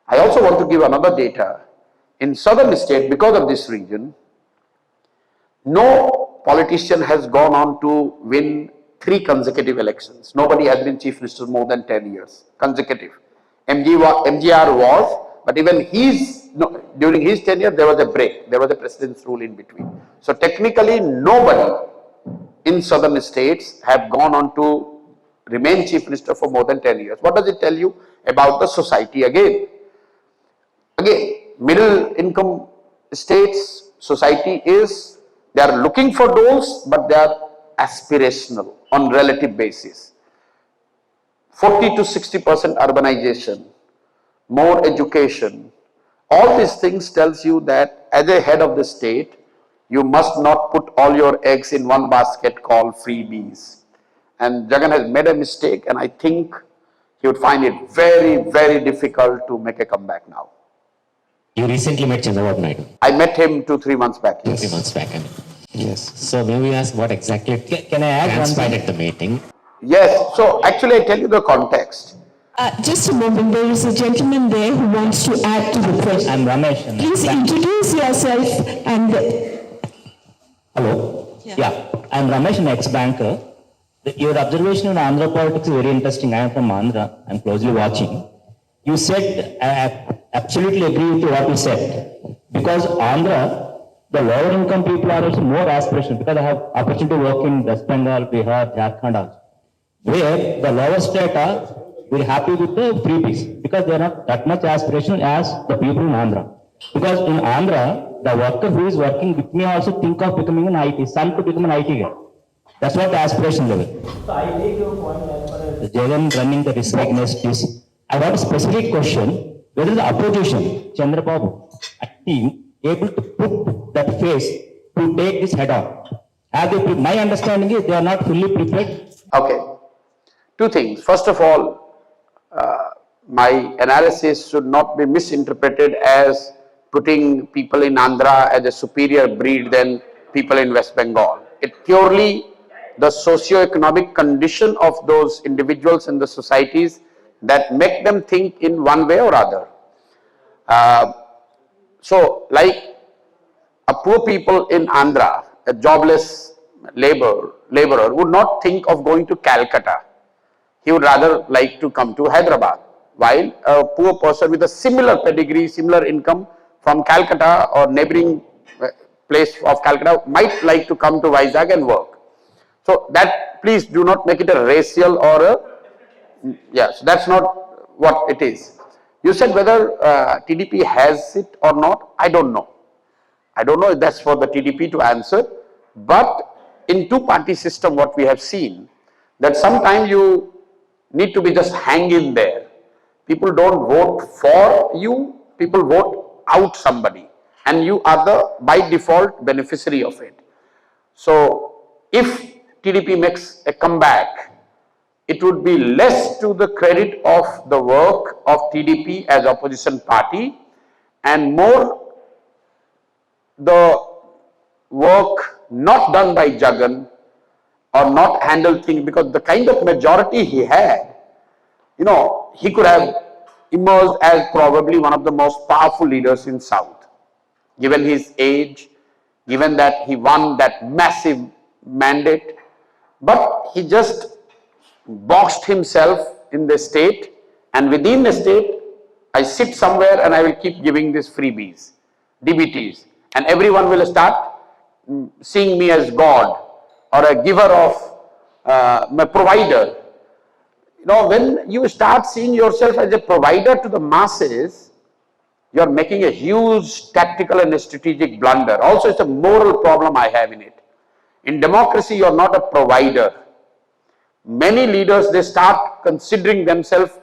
I also want to give another data. In southern state, because of this region, no politician has gone on to win 3 consecutive elections. Nobody has been chief minister more than 10 years consecutive. MGR was, but even during his tenure, there was a break. There was a president's rule in between. So technically, nobody in southern states have gone on to remain chief minister for more than 10 years. What does it tell you about the society again? Again, middle income states, society is, they are looking for goals, but they are aspirational on relative basis. 40 to 60% urbanization, more education, all these things tells you that as a head of the state, you must not put all your eggs in one basket called freebies. And Jagan has made a mistake, and I think he would find it very, very difficult to make a comeback now. You recently met Chandrababu Naidu. I met him 2-3 months back. 2-3 months back. Yes. So may we ask what exactly Can I add one transpired thing? at the meeting? Yes, so actually I tell you the context. Just a moment, there is a gentleman there who wants to add to the question. I'm Ramesh. Please introduce yourself and Hello. Yeah. I'm Ramesh, an ex-banker. Your observation on Andhra politics is very interesting. I am from Andhra. I'm closely watching. You said, I absolutely agree with what you said. Because Andhra, the lower income people are also more aspirational because I have opportunity to work in West Bengal, Bihar, Jharkhand also. Where the lower strata will happy with the freebies because they are not that much aspirational as the people in Andhra. Because in Andhra, the worker who is working with me also think of becoming an IT, son to become an IT guy. That's what the aspiration level. So I take your point as far as the Jagan running the risk against this. I have a specific question, whether the opposition, Chandrababu, a team, able to put that face to take this head on. Have they, my understanding is they are not fully prepared. Okay. Two things. First of all, my analysis should not be misinterpreted as putting people in Andhra as a superior breed than people in West Bengal. It purely the socio-economic condition of those individuals in the societies that make them think in one way or other. So, like a poor people in Andhra, a jobless laborer would not think of going to Calcutta. He would rather like to come to Hyderabad, while a poor person with a similar pedigree, similar income from Calcutta or neighboring place of Calcutta might like to come to Vizag and work. So that, please do not make it a racial or a, yes, that's not what it is. You said whether TDP has it or not, I don't know. I don't know if that's for the TDP to answer, but in two-party system what we have seen, that sometimes you need to be just hang in there. People don't vote for you, people vote out somebody and you are the by default beneficiary of it. So if TDP makes a comeback, it would be less to the credit of the work of TDP as opposition party and more the work not done by Jagan or not handled things, because the kind of majority he had, you know, he could have emerged as probably one of the most powerful leaders in South, given his age, given that he won that massive mandate, but he just boxed himself in the state, and within the state, I sit somewhere and I will keep giving these freebies, DBTs, and everyone will start seeing me as God or a giver of a provider. You know, when you start seeing yourself as a provider to the masses, you are making a huge tactical and strategic blunder. Also, it's a moral problem I have in it. In democracy, you are not a provider. Many leaders, they start considering themselves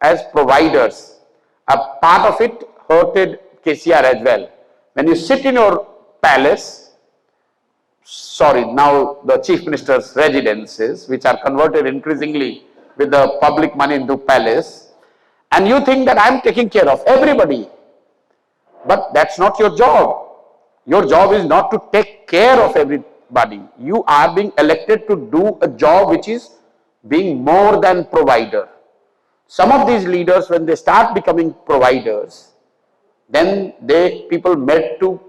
as providers. A part of it hurted KCR as well. When you sit in your palace, sorry, now the chief minister's residences, which are converted increasingly with the public money into palace, and you think that I am taking care of everybody, but that's not your job. Your job is not to take care of everybody. You are being elected to do a job which is being more than provider. Some of these leaders, when they start becoming providers, then people made to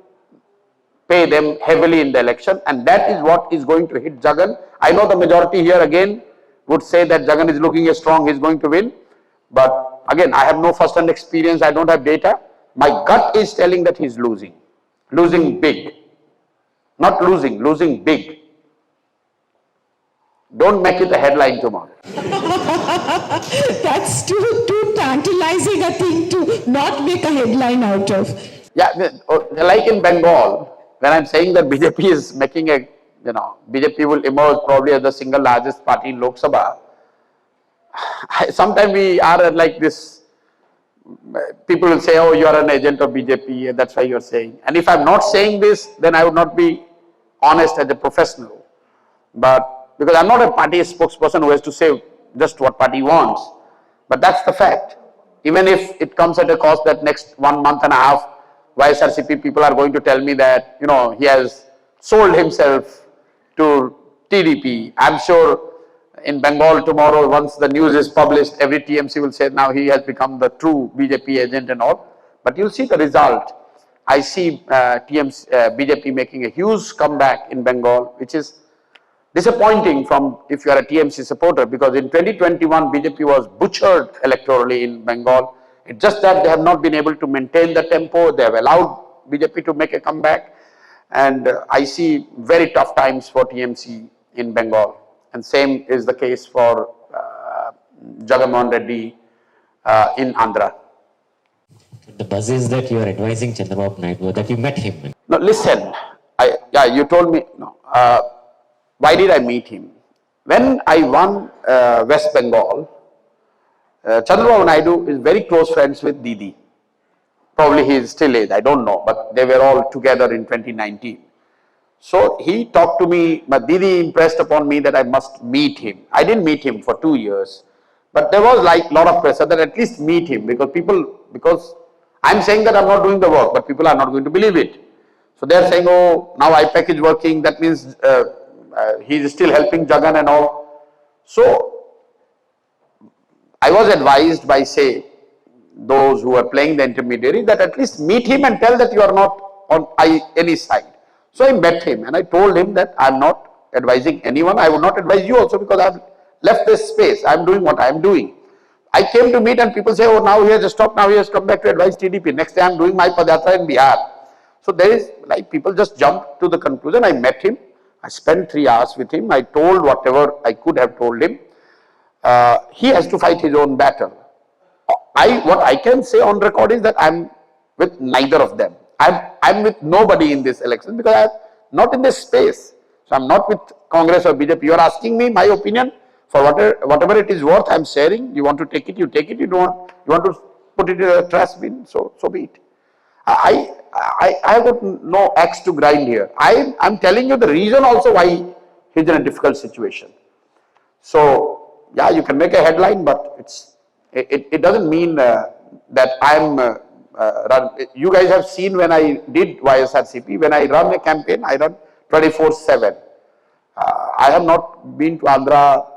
pay them heavily in the election, and that is what is going to hit Jagan. I know the majority here again would say that Jagan is looking strong, he is going to win, but again, I have no first-hand experience, I don't have data. My gut is telling that he is losing big, not losing big. Don't make it a headline tomorrow. That's too tantalizing a thing to not make a headline out of. Yeah, like in Bengal, when I'm saying that BJP is making a, BJP will emerge probably as the single largest party in Lok Sabha. Sometimes we are like this, people will say, oh, you are an agent of BJP, that's why you're saying. And if I'm not saying this, then I would not be honest as a professional. But because I'm not a party spokesperson who has to say just what party wants. But that's the fact. Even if it comes at a cost that next 1 month and a half, YSRCP people are going to tell me that, he has sold himself to TDP. I'm sure in Bengal tomorrow, once the news is published, every TMC will say now he has become the true BJP agent and all. But you'll see the result. I see BJP making a huge comeback in Bengal, which is disappointing from if you are a TMC supporter, because in 2021 BJP was butchered electorally in Bengal. It's just that they have not been able to maintain the tempo. They have allowed BJP to make a comeback, and I see very tough times for TMC in Bengal, and same is the case for Jagannath Reddy in Andhra. The buzz is that you are advising Chandrababu Naidu, that you met him. No, listen, you told me, no, why did I meet him? When I won West Bengal, Chandrababu Naidu is very close friends with Didi. Probably he still is, I don't know, but they were all together in 2019. So he talked to me, but Didi impressed upon me that I must meet him. I didn't meet him for 2 years, but there was like a lot of pressure that at least meet him, because I'm saying that I'm not doing the work, but people are not going to believe it. So they are saying, oh, now IPAC is working, that means he is still helping Jagan and all. So I was advised by, say, those who are playing the intermediary, that at least meet him and tell that you are not on any side. So I met him and I told him that I am not advising anyone. I would not advise you also, because I have left this space. I am doing what I am doing. I came to meet and people say, oh, now he has stopped, now he has come back to advise TDP. Next day I am doing my padyatra in Bihar. So there is, like, people just jump to the conclusion. I met him. I spent 3 hours with him. I told whatever I could have told him. He has to fight his own battle. What I can say on record is that I am with neither of them. I am with nobody in this election, because I am not in this space. So I am not with Congress or BJP. You are asking me my opinion. For whatever it is worth, I am sharing. You want to take it, you take it. You want to put it in a trash bin, so be it. I have got no axe to grind here. I am telling you the reason also why he is in a difficult situation. So yeah, you can make a headline, but it doesn't mean that I am. You guys have seen when I did YSRCP, when I run a campaign, I run 24/7. I have not been to Andhra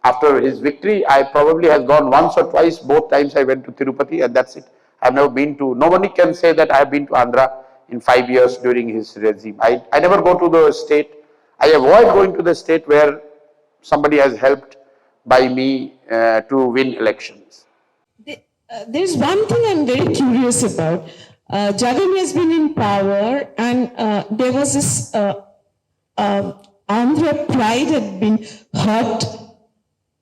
after his victory. I probably have gone once or twice. Both times I went to Tirupati, and that's it. I have never been to, nobody can say that I have been to Andhra in 5 years during his regime. I never go to the state. I avoid going to the state where somebody has helped by me to win elections. There's one thing I'm very curious about. Jagan has been in power, and there was this Andhra pride had been hurt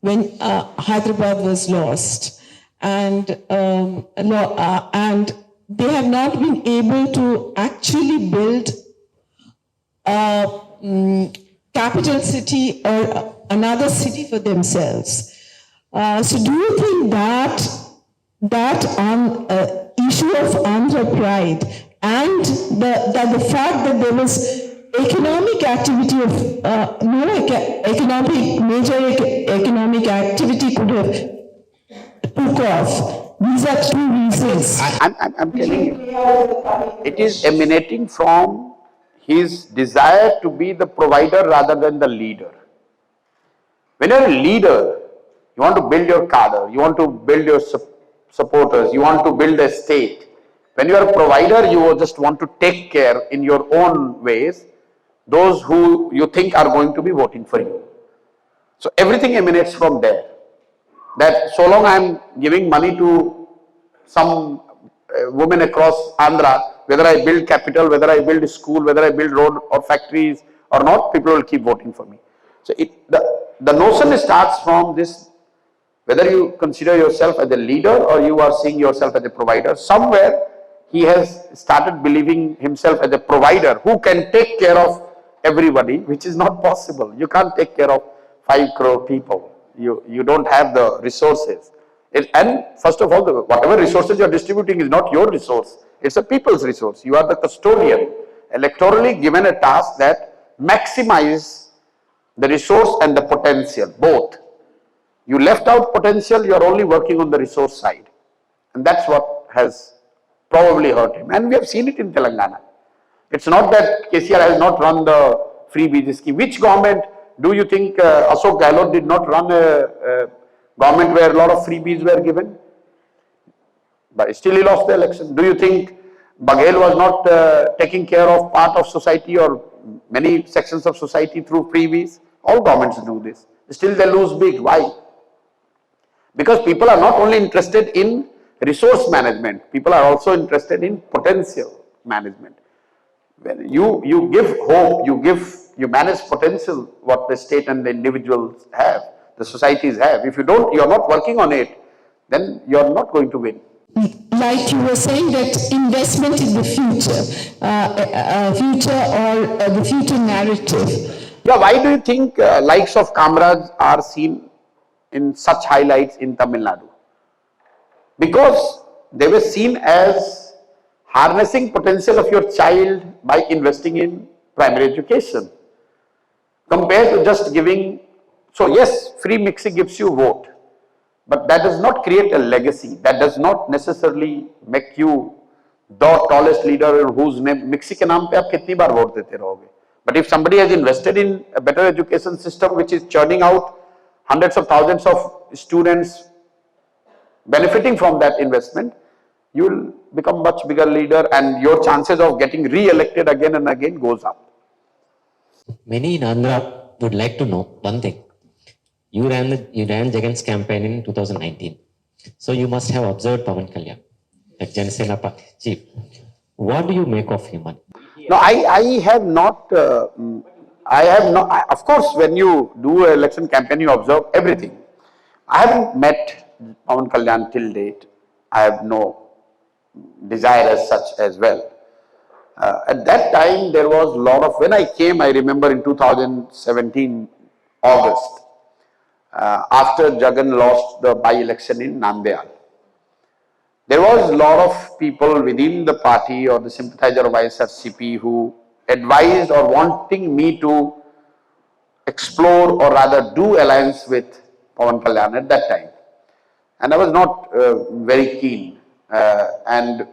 when Hyderabad was lost, and they have not been able to actually build a capital city or another city for themselves. So do you think that issue of Andhra pride and the fact that there was economic activity of major economic activity could have took off? These are two reasons. I'm telling you, it is emanating from his desire to be the provider rather than the leader. When you're a leader, you want to build your cadre, you want to build your supporters, you want to build a state. When you are a provider, you just want to take care in your own ways those who you think are going to be voting for you. So everything emanates from there. That so long I am giving money to some women across Andhra, whether I build capital, whether I build a school, whether I build road or factories or not, people will keep voting for me. So the notion starts from this, whether you consider yourself as a leader or you are seeing yourself as a provider. Somewhere he has started believing himself as a provider who can take care of everybody, which is not possible. You can't take care of 5 crore people. You don't have the resources. And first of all, whatever resources you are distributing is not your resource. It's a people's resource. You are the custodian, electorally given a task that maximize the resource and the potential, both. You left out potential, you are only working on the resource side. And that's what has probably hurt him. And we have seen it in Telangana. It's not that KCR has not run the free bees scheme. Which government do you think Ashok Gehlot did not run a government where a lot of freebies were given? But still he lost the election. Do you think Baghel was not taking care of part of society or many sections of society through freebies. All governments do this. Still they lose big. Why? Because people are not only interested in resource management, people are also interested in potential management. When you give hope, you manage potential, what the state and the individuals have, the societies have. If you're not working on it, then you're not going to win. Like you were saying that investment in the future, the future narrative. Yeah, why do you think likes of Kamraj are seen in such highlights in Tamil Nadu? Because they were seen as harnessing potential of your child by investing in primary education. Compared to just giving, so yes, free mixing gives you vote, but that does not create a legacy. That does not necessarily make you the tallest leader whose name, mixi ke naam pe aap kitni baar vote dete rahoge. But if somebody has invested in a better education system which is churning out hundreds of thousands of students benefiting from that investment, you will become much bigger leader and your chances of getting re-elected again and again goes up. Many in Andhra would like to know one thing. You ran Jagan's campaign in 2019. So you must have observed Pawan Kalyan at Janasena Party. Chief, what do you make of him? No, I have not, of course, when you do an election campaign, you observe everything. I haven't met Pawan Kalyan till date. I have no desire as such as well. At that time, there was a lot of, when I came, I remember in 2017, August, after Jagan lost the by-election in Nandyal, there was a lot of people within the party or the sympathizer of ISRCP who advised or wanting me to explore or rather do alliance with Pawan Kalyan at that time. And I was not very keen. And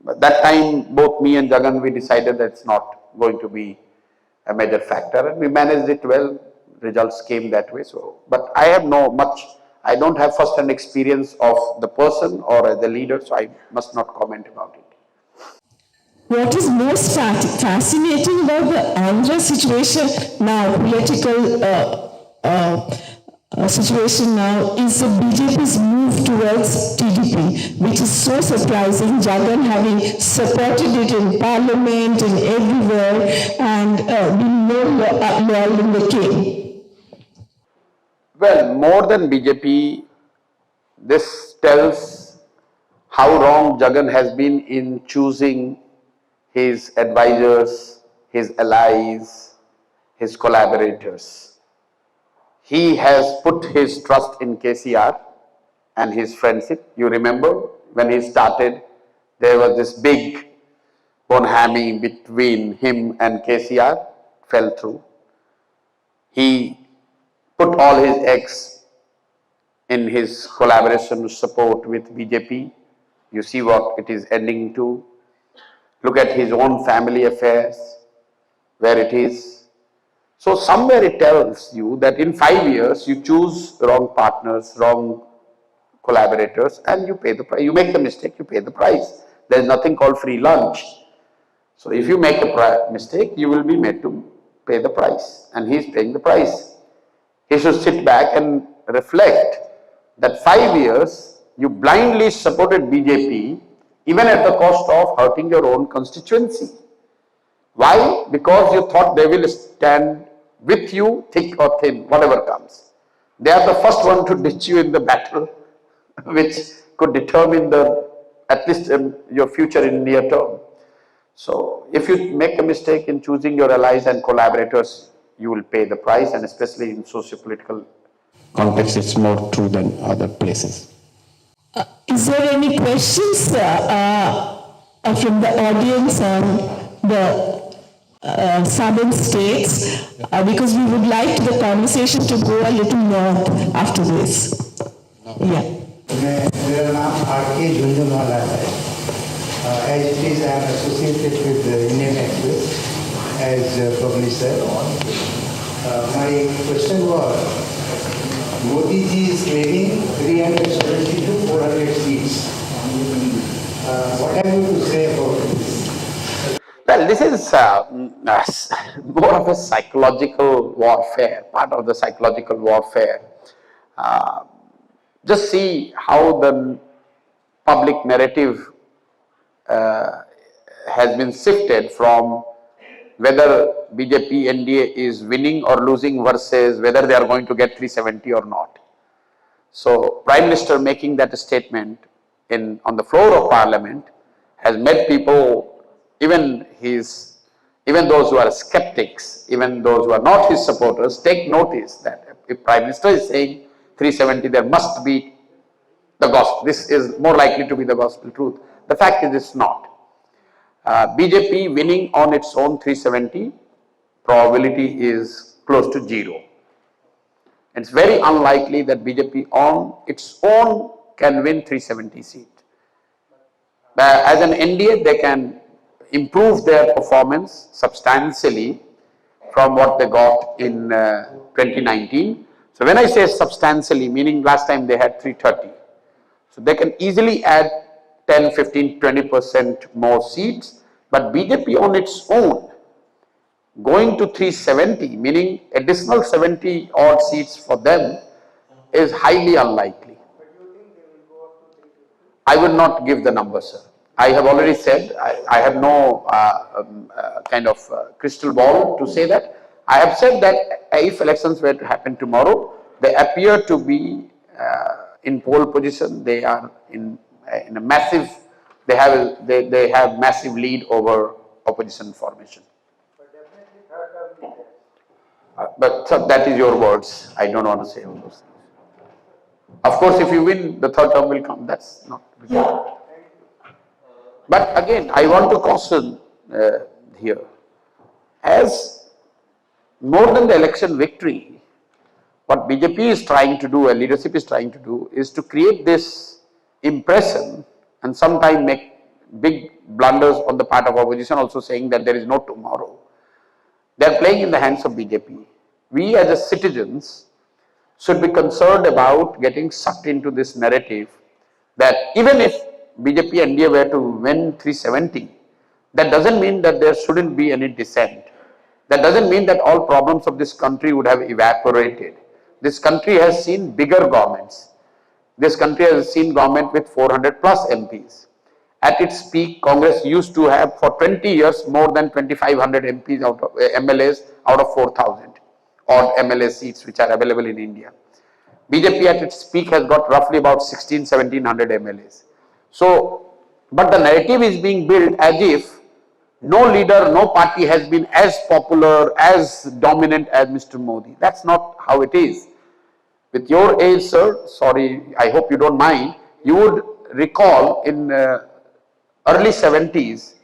that time, both me and Jagan, we decided that it's not going to be a major factor, and we managed it well. Results came that way. So, but I have I don't have first-hand experience of the person or the leader, so I must not comment about it. What is most fascinating about the Andhra situation now, political situation now, is the BJP's move towards TDP, which is so surprising. Jagan having supported it in parliament and everywhere and being more loyal in the king. Well, more than BJP, this tells how wrong Jagan has been in choosing his advisors, his allies, his collaborators. He has put his trust in KCR and his friendship. You remember when he started, there was this big bonhomie between him and KCR, fell through. He put all his eggs in his collaboration support with BJP. You see what it is ending to. Look at his own family affairs, where it is. So somewhere it tells you that in 5 years, you choose wrong partners, wrong collaborators, and you pay the price. You make the mistake, you pay the price. There is nothing called free lunch. So if you make a mistake, you will be made to pay the price, and he is paying the price. He should sit back and reflect that 5 years you blindly supported BJP even at the cost of hurting your own constituency. Why? Because you thought they will stand with you thick or thin, whatever comes. They are the first one to ditch you in the battle, which could determine at least your future in near term. So if you make a mistake in choosing your allies and collaborators, you will pay the price, and especially in socio-political Context, it's more true than other places. Is there any questions from the audience on the southern states? Because we would like the conversation to go a little north after this. Yeah. मेरा नाम R K. Jhunjhunwala है. As it is, I am associated with the Indian Express as a publisher. My question was, Modi ji is claiming 370 to 400 seats. What have you to say about this is more of a psychological warfare, part of the psychological warfare. Just see how the public narrative has been shifted from whether BJP NDA is winning or losing versus whether they are going to get 370 or not. So, Prime Minister making that statement on the floor of Parliament has made people, even those who are skeptics, even those who are not his supporters, take notice that if Prime Minister is saying 370, there must be the gospel. This is more likely to be the gospel truth. The fact is it's not. BJP winning on its own 370, probability is close to 0. It's very unlikely that BJP on its own can win 370 seats. As an NDA, they can improve their performance substantially from what they got in 2019. So when I say substantially, meaning last time they had 330. So they can easily add 10, 15, 20% more seats, but BJP on its own going to 370, meaning additional 70 odd seats for them, is highly unlikely. I will not give the number, sir. I have already said, I have no kind of crystal ball to say that. I have said that if elections were to happen tomorrow, they appear to be in pole position. They are in a massive, they have massive lead over opposition formation. But so that is your words. I don't want to say all those things. Of course, if you win, the third term will come. That's not. But again, I want to caution here, as more than the election victory, what BJP is trying to do, and leadership is trying to do, is to create this impression and sometimes make big blunders on the part of opposition, also saying that there is no tomorrow. They are playing in the hands of BJP. We as citizens should be concerned about getting sucked into this narrative that even if BJP NDA were to win 370, that doesn't mean that there shouldn't be any dissent. That doesn't mean that all problems of this country would have evaporated. This country has seen bigger governments. This country has seen government with 400 plus MPs. At its peak, Congress used to have for 20 years more than 2,500 MPs out of MLAs out of 4,000 odd MLA seats which are available in India. BJP at its peak has got roughly about 1,700 MLAs. So, but the narrative is being built as if no leader, no party has been as popular, as dominant as Mr. Modi. That's not how it is. With your age, sir, sorry, I hope you don't mind, you would recall in early 70s,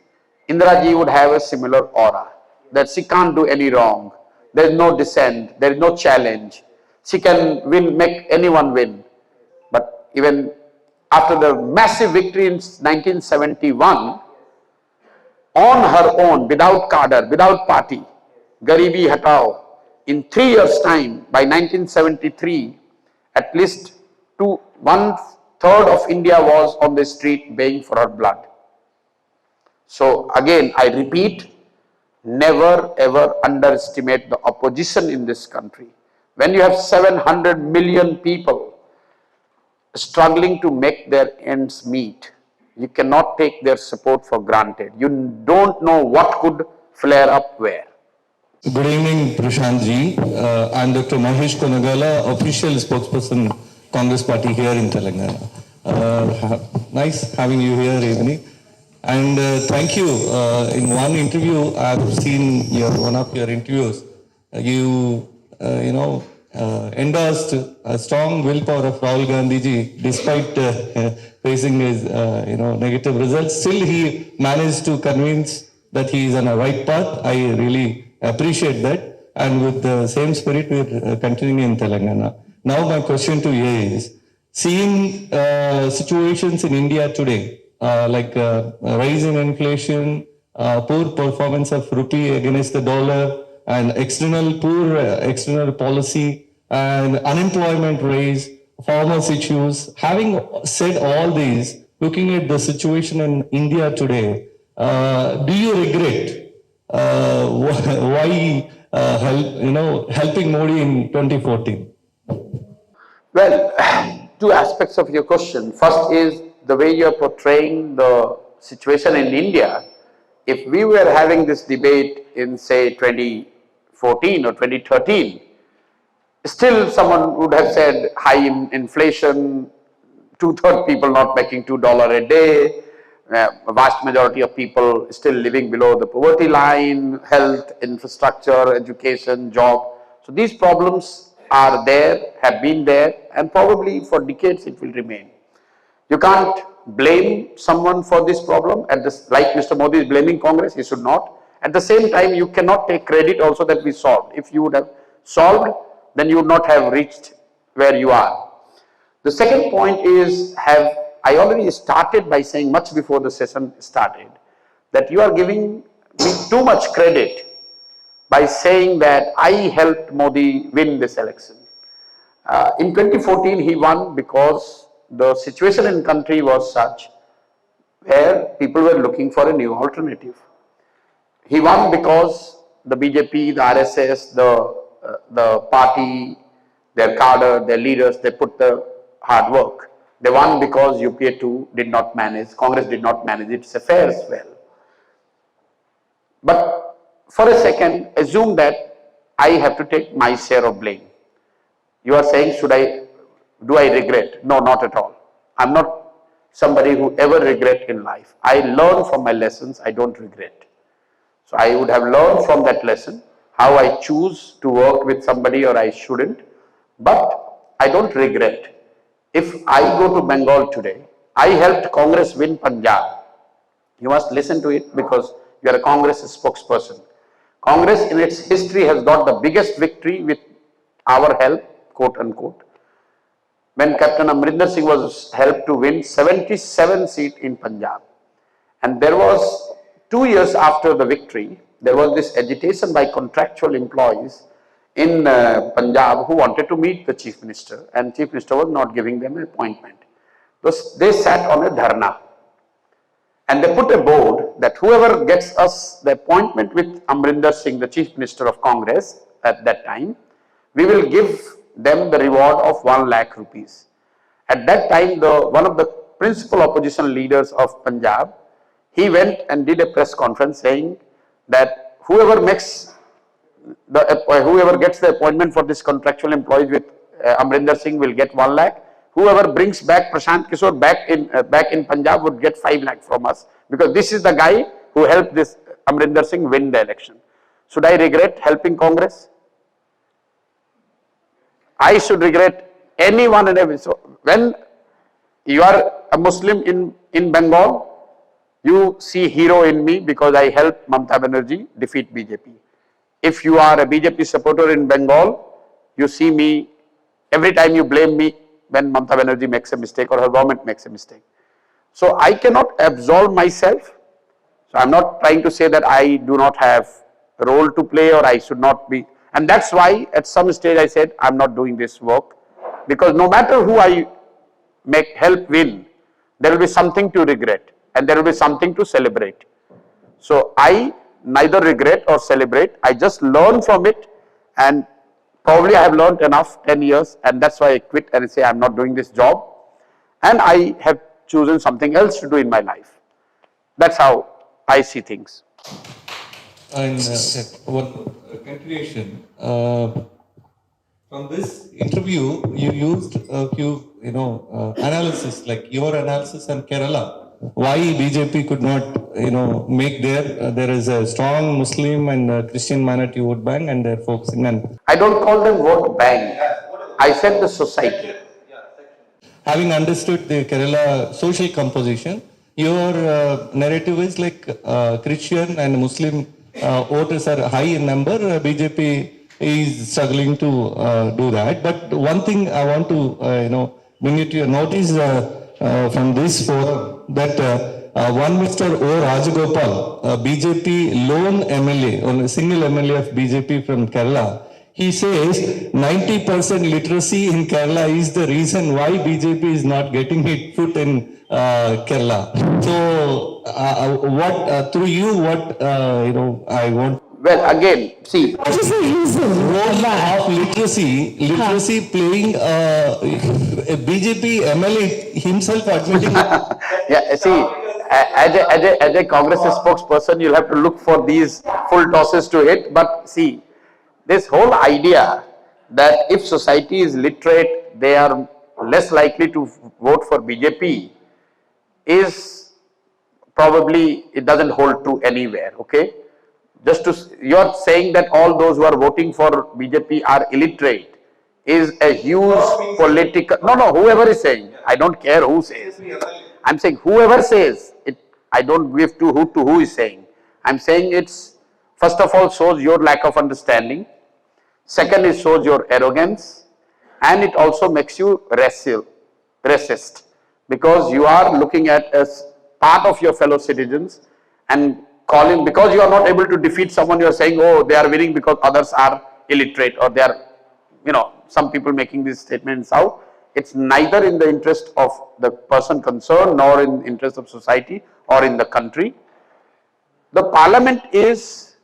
Indira Ji would have a similar aura, that she can't do any wrong, there is no dissent, there is no challenge, she can win, make anyone win. But even after the massive victory in 1971, on her own, without cadre, without party, Garibi Hatao, in 3 years' time, by 1973, at least 1/3 of India was on the street baying for her blood. So again, I repeat, never ever underestimate the opposition in this country. When you have 700 million people struggling to make their ends meet, you cannot take their support for granted. You don't know what could flare up where. Good evening, Prashant ji. I'm Dr. Mahesh Konagala, official spokesperson, Congress Party here in Telangana. Nice having you here, evening. And thank you. In one interview, I've seen one of your interviews. You endorsed a strong willpower of Rahul Gandhi ji, despite facing his negative results. Still, he managed to convince that he is on a right path. I really appreciate that. And with the same spirit, we're continuing in Telangana. Now, my question to you is, seeing situations in India today, like rise in inflation, poor performance of rupee against the dollar, and poor external policy, and unemployment raise, farmers' issues. Having said all these, looking at the situation in India today, do you regret why helping Modi in 2014? Well, two aspects of your question. First is the way you are portraying the situation in India. If we were having this debate in, say, 2014 or 2013, still someone would have said high inflation, two-thirds people not making $2 a day, a vast majority of people still living below the poverty line, health, infrastructure, education, job. So these problems are there, have been there, and probably for decades it will remain. You can't blame someone for this problem, like Mr. Modi is blaming Congress, he should not. At the same time, you cannot take credit also that we solved. If you would have solved, then you would not have reached where you are. The second point is, I already started by saying much before the session started, that you are giving me too much credit by saying that I helped Modi win this election. In 2014, he won because the situation in the country was such where people were looking for a new alternative. He won because the BJP, the RSS, the party, their cadre, their leaders, they put the hard work. They won because UPA 2 did not manage, Congress did not manage its affairs well. But for a second, assume that I have to take my share of blame. You are saying, do I regret? No, not at all. I'm not somebody who ever regret in life. I learn from my lessons, I don't regret. So I would have learned from that lesson how I choose to work with somebody or I shouldn't, but I don't regret. If I go to Bengal today, I helped Congress win Punjab. You must listen to it because you are a Congress spokesperson. Congress in its history has got the biggest victory with our help, quote unquote, when Captain Amrinder Singh was helped to win 77 seats in Punjab. And there was 2 years after the victory, there was this agitation by contractual employees in Punjab who wanted to meet the Chief Minister, and Chief Minister was not giving them an appointment. They sat on a dharna and they put a board that whoever gets us the appointment with Amrinder Singh, the Chief Minister of Congress at that time, we will give them the reward of 1 lakh rupees. At that time, one of the principal opposition leaders of Punjab, he went and did a press conference saying that whoever gets the appointment for this contractual employees with Amrinder Singh will get 1 lakh. Whoever brings back Prashant Kishor back in Punjab would get 5 lakh from us, because this is the guy who helped this Amrinder Singh win the election. Should I regret helping Congress? I should regret anyone and every. So when you are a Muslim in Bengal, you see hero in me because I helped Mamata Banerjee defeat BJP. If you are a BJP supporter in Bengal, you see me, every time you blame me when Mamata Banerjee makes a mistake or her government makes a mistake. So I cannot absolve myself. So I am not trying to say that I do not have a role to play or I should not be. And that's why at some stage I said I am not doing this work, because no matter who I help win, there will be something to regret and there will be something to celebrate. So I neither regret or celebrate, I just learn from it, and probably I have learned enough, 10 years, and that's why I quit and say I am not doing this job and I have chosen something else to do in my life. That's how I see things. And one continuation. From this interview, you used a few, analysis, like your analysis on Kerala. Why BJP could not, make there is a strong Muslim and Christian minority vote bank, and they're focusing on. I don't call them vote bank. I said the society. Having understood the Kerala social composition, your narrative is like Christian and Muslim voters are high in number. BJP is struggling to do that. But one thing I want to, bring it to your notice from this forum, that one Mr. O. Rajagopal, BJP lone MLA, only single MLA of BJP from Kerala, he says 90% literacy in Kerala is the reason why BJP is not getting its foot in Kerala. So, through you, I want. Well, again, see, What is the reason? Role of literacy playing a BJP MLA himself admitting. yeah, see, as a Congress spokesperson, you'll have to look for these full tosses to hit. But see, this whole idea that if society is literate, they are less likely to vote for BJP is probably, it doesn't hold true anywhere, okay? You're saying that all those who are voting for BJP are illiterate is a huge political, no, whoever is saying, I don't care who says. I'm saying whoever says it, I don't give to who is saying. I'm saying it's, first of all, shows your lack of understanding. Second, it shows your arrogance, and it also makes you racist, because you are looking at as part of your fellow citizens and calling, because you are not able to defeat someone, you are saying, oh, they are winning because others are illiterate, or they are, some people making this statement in South. It's neither in the interest of the person concerned, nor in the interest of society or in the country. The parliament is,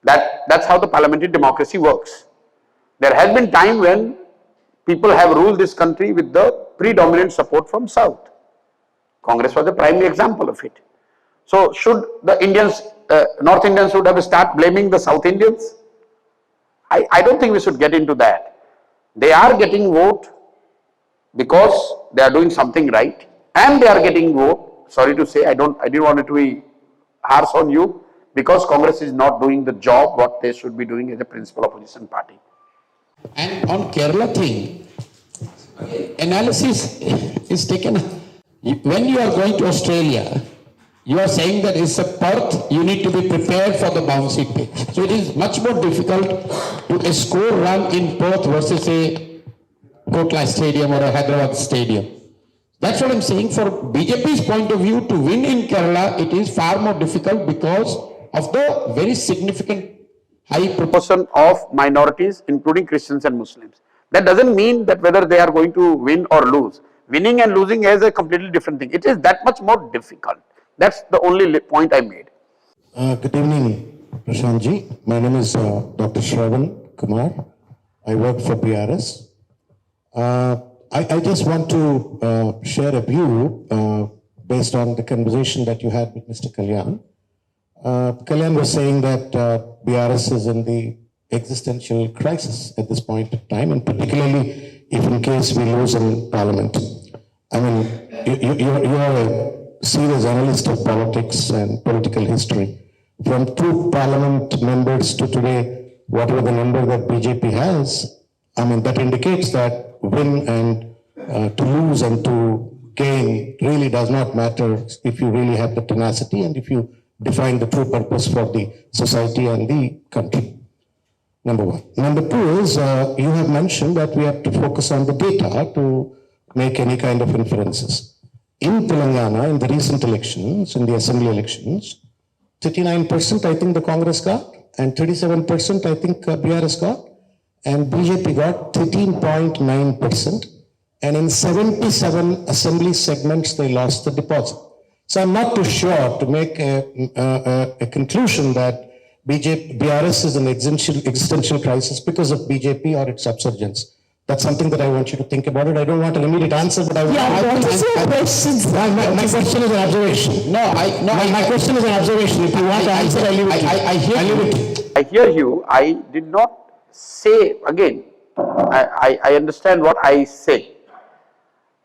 that's how the parliamentary democracy works. There has been time when people have ruled this country with the predominant support from South. Congress was the primary example of it. So should the Indians, North Indians should have start blaming the South Indians? I don't think we should get into that. They are getting vote because they are doing something right, and they are getting vote, sorry to say, I didn't want it to be harsh on you, because Congress is not doing the job what they should be doing as a principal opposition party. And on Kerala thing, analysis is taken. When you are going to Australia, you are saying that it's a Perth, you need to be prepared for the bouncy pitch. So it is much more difficult to a score run in Perth versus a Kotla Stadium or a Hyderabad Stadium. That's what I'm saying. For BJP's point of view, to win in Kerala, it is far more difficult because of the very significant high proportion of minorities, including Christians and Muslims. That doesn't mean that whether they are going to win or lose. Winning and losing is a completely different thing. It is that much more difficult. That's the only point I made. Good evening, Prashant ji. My name is Dr. Shravan Kumar. I work for PRS. I just want to share a view based on the conversation that you had with Mr. Kalyan. Kalyan was saying that PRS is in the existential crisis at this point in time, and particularly if in case we lose in Parliament. I mean, you are a serious analyst of politics and political history. From 2 Parliament members to today, whatever the number that BJP has, I mean, that indicates that win and to lose and to gain really does not matter if you really have the tenacity and if you define the true purpose for the society and the country. Number 1. Number 2 is you have mentioned that we have to focus on the data to make any kind of inferences. In Telangana, in the recent elections, in the assembly elections, 39% I think the Congress got, and 37% I think BRS got, and BJP got 13.9%, and in 77 assembly segments they lost the deposit. So I'm not too sure to make a conclusion that BRS is an existential crisis because of BJP or its subservience. That's something that I want you to think about it. I don't want an immediate answer, but what is your question? My question is an observation. My question is an observation. If you want to answer, I leave it. I hear you. I did not say, again, I understand what I say.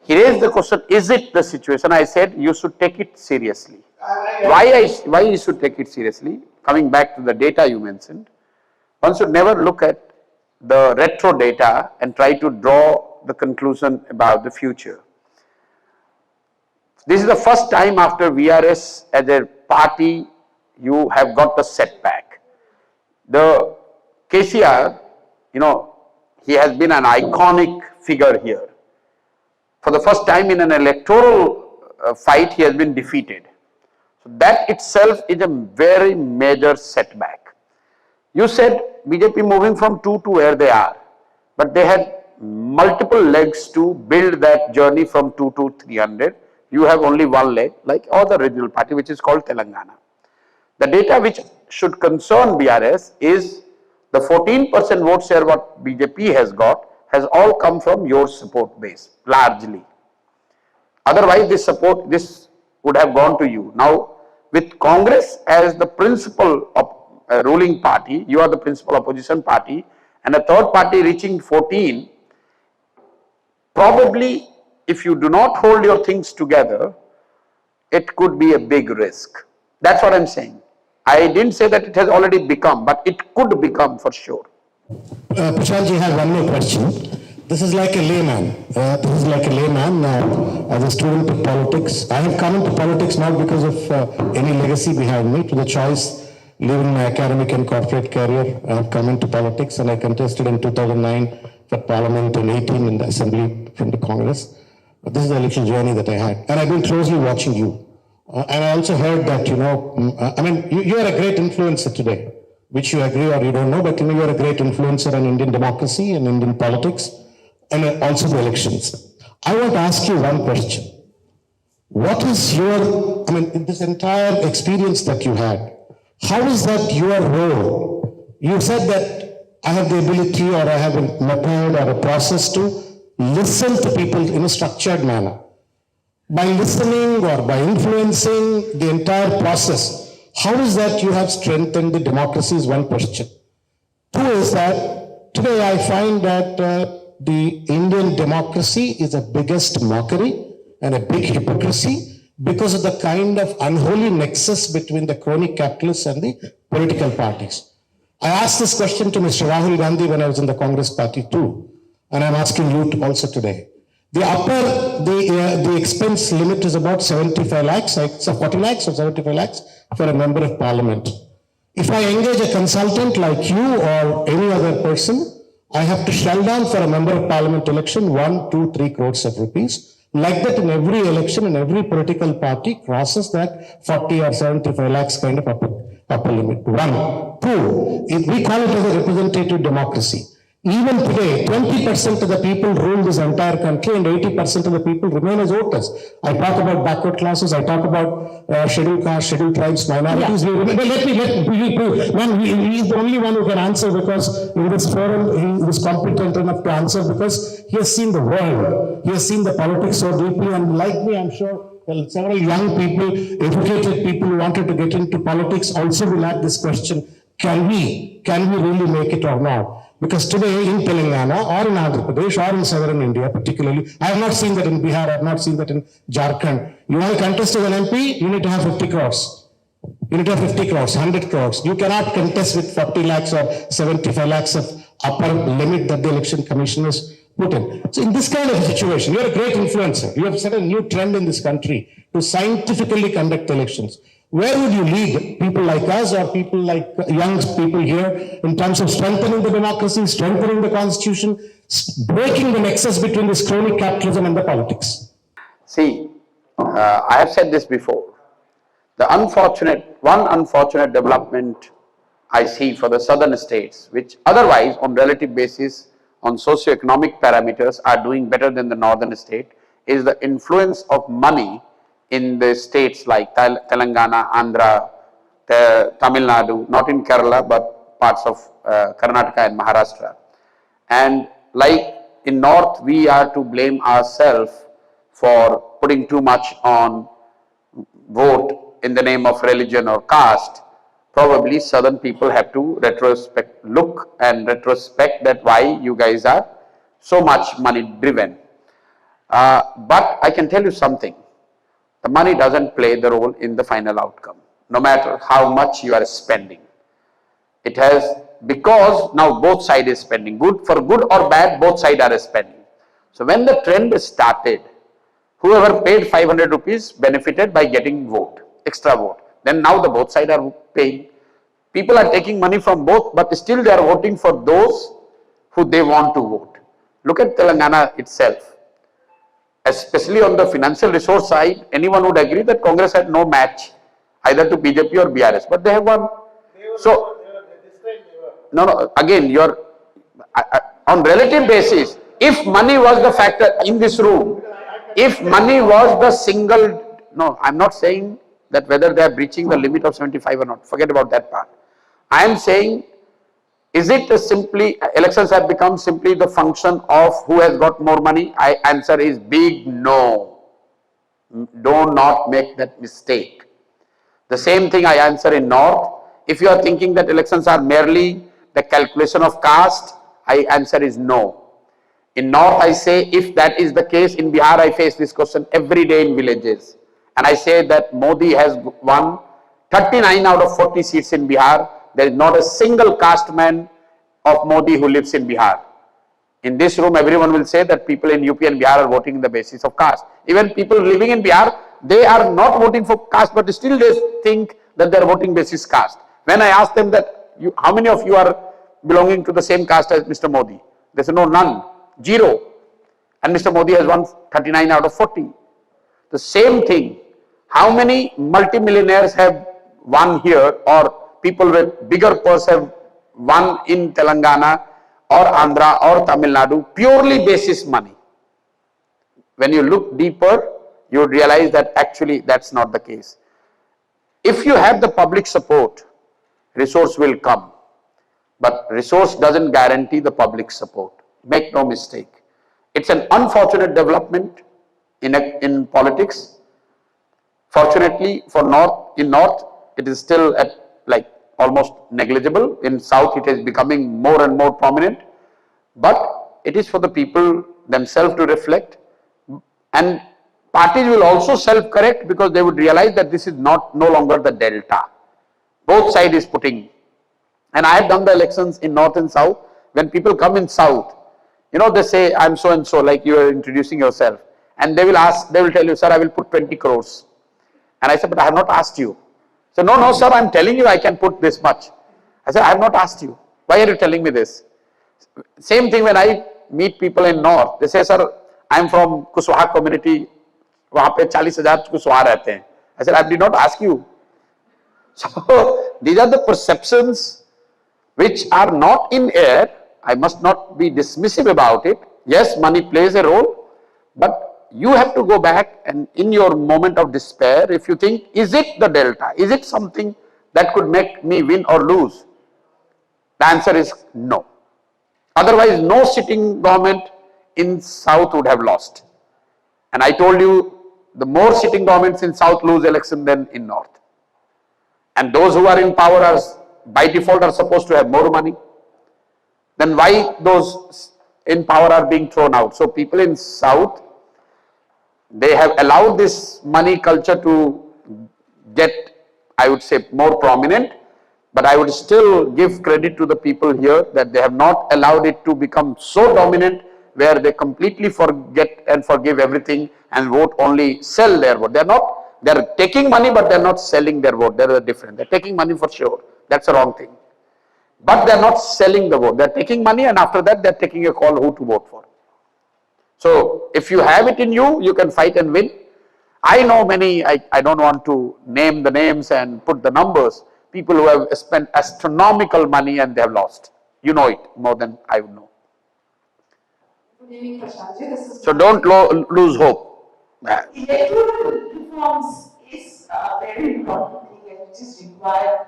He raised the question, is it the situation? I said you should take it seriously. Why you should take it seriously? Coming back to the data you mentioned, one should never look at the retro data and try to draw the conclusion about the future. This is the first time after VRS as a party you have got the setback. The KCR, he has been an iconic figure here. For the first time in an electoral fight, he has been defeated. So that itself is a very major setback. You said BJP moving from 2 to where they are, but they had multiple legs to build that journey from 2 to 300. You have only one leg, like all the regional party, which is called Telangana. The data which should concern BRS is the 14% vote share what BJP has got has all come from your support base, largely. Otherwise, this would have gone to you. Now, with Congress as the principal ruling party, you are the principal opposition party, and a third party reaching 14, probably if you do not hold your things together, it could be a big risk. That's what I'm saying. I didn't say that it has already become, but it could become for sure. Prashant ji has one more question. This is like a layman. As a student of politics, I have come into politics not because of any legacy behind me. To the choice, leaving my academic and corporate career, I have come into politics, and I contested in 2009 for Parliament and 18 in the Assembly from the Congress. But this is the election journey that I had, and I've been closely watching you. And I also heard that, you are a great influencer today, which you agree or you don't know, but you are a great influencer on Indian democracy and Indian politics, and also the elections. I want to ask you one question. What is your, in this entire experience that you had, how is that your role? You said that I have the ability or I have a method or a process to listen to people in a structured manner. By listening or by influencing the entire process, how is that you have strengthened the democracy is one question. Two is that today I find that the Indian democracy is the biggest mockery and a big hypocrisy because of the kind of unholy nexus between the crony capitalists and the political parties. I asked this question to Mr. Rahul Gandhi when I was in the Congress party too, and I'm asking you also today. The expense limit is about 75 lakhs, so 40 lakhs or 75 lakhs for a member of parliament. If I engage a consultant like you or any other person, I have to shell down for a member of parliament election 1, 2, 3 crores of rupees. Like that in every election and every political party crosses that 40 or 75 lakhs kind of upper limit. 1. 2, we call it as a representative democracy. Even today, 20% of the people rule this entire country and 80% of the people remain as voters. I talk about backward classes, I talk about scheduled castes, scheduled tribes, minorities. Yeah. He's the only one who can answer because in this forum, he was competent enough to answer because he has seen the world. He has seen the politics so deeply, and like me, I'm sure several young people, educated people who wanted to get into politics also will ask this question. Can we really make it or not? Because today in Telangana or in Andhra Pradesh or in southern India particularly, I have not seen that in Bihar, I have not seen that in Jharkhand. You want to contest as an MP, you need to have 50 crores. You need to have 50 crores, 100 crores. You cannot contest with 40 lakhs or 75 lakhs of upper limit that the election commission has put in. So in this kind of a situation, you are a great influencer. You have set a new trend in this country to scientifically conduct elections. Where would you lead people like us or people like young people here in terms of strengthening the democracy, strengthening the constitution, breaking the nexus between this crony capitalism and the politics? See, I have said this before. One unfortunate development I see for the southern states, which otherwise on relative basis on socio-economic parameters are doing better than the northern state, is the influence of money in the states like Telangana, Andhra, Tamil Nadu, not in Kerala, but parts of Karnataka and Maharashtra. And like in North, we are to blame ourselves for putting too much on vote in the name of religion or caste. Probably Southern people have to look and retrospect that why you guys are so much money driven. But I can tell you something. The money doesn't play the role in the final outcome, no matter how much you are spending. It has, because now both sides is spending, for good or bad, both sides are spending. So when the trend started, whoever paid 500 rupees benefited by getting vote, extra vote. Then now the both sides are paying. People are taking money from both, but still they are voting for those who they want to vote. Look at Telangana itself. Especially on the financial resource side, anyone would agree that Congress had no match either to BJP or BRS, but they have won. no, again, you're, on relative basis, if money was the factor in this room, if money was the single, no, I'm not saying that whether they are breaching the limit of 75 or not, forget about that part. I am saying, is it simply, elections have become simply the function of who has got more money? Answer is big no. Do not make that mistake. The same thing I answer in North. If you are thinking that elections are merely the calculation of caste, I answer is no. In North, I say if that is the case, in Bihar, I face this question every day in villages. And I say that Modi has won 39 out of 40 seats in Bihar. There is not a single caste man of Modi who lives in Bihar. In this room, everyone will say that people in UP and Bihar are voting on the basis of caste. Even people living in Bihar, they are not voting for caste, but still they think that they are voting basis caste. When I ask them that, how many of you are belonging to the same caste as Mr. Modi? They say, no, none, 0. And Mr. Modi has won 39 out of 40. The same thing, how many multimillionaires have won here, or people with bigger purse have won in Telangana or Andhra or Tamil Nadu purely basis money? When you look deeper, you would realize that actually that's not the case. If you have the public support, resource will come. But resource doesn't guarantee the public support. Make no mistake. It's an unfortunate development in politics. Fortunately for in North, it is still at like almost negligible. In South, it is becoming more and more prominent. But it is for the people themselves to reflect. And parties will also self-correct because they would realize that this is no longer the delta. Both sides is putting. And I have done the elections in North and South. When people come in South, you know, they say, I'm so and so, like you are introducing yourself. And they will ask, they will tell you, sir, I will put 20 crores. And I said, but I have not asked you. So, no, sir, I'm telling you I can put this much. I said, I have not asked you. Why are you telling me this? Same thing when I meet people in North. They say, sir, I'm from Kuswaha community. वहाँ पे 40,000 कुशवाहा रहते हैं. I said, I did not ask you. So, these are the perceptions which are not in air. I must not be dismissive about it. Yes, money plays a role, but you have to go back and in your moment of despair, if you think, is it the delta? Is it something that could make me win or lose? The answer is no. Otherwise, no sitting government in South would have lost. And I told you, the more sitting governments in South lose election than in North. And those who are in power are, by default, are supposed to have more money. Then why those in power are being thrown out? So people in South, they have allowed this money culture to get, I would say, more prominent. But I would still give credit to the people here that they have not allowed it to become so dominant where they completely forget and forgive everything and vote only, sell their vote. They are taking money, but they are not selling their vote. There is a difference. They are taking money for sure. That's the wrong thing. But they are not selling the vote. They are taking money and after that they are taking a call who to vote for. So, if you have it in you, you can fight and win. I know many, I don't want to name the names and put the numbers, people who have spent astronomical money and they have lost. You know it more than I would know. Good evening, Prashant ji. This is So don't lose hope. electoral reforms is a very important thing and it is required.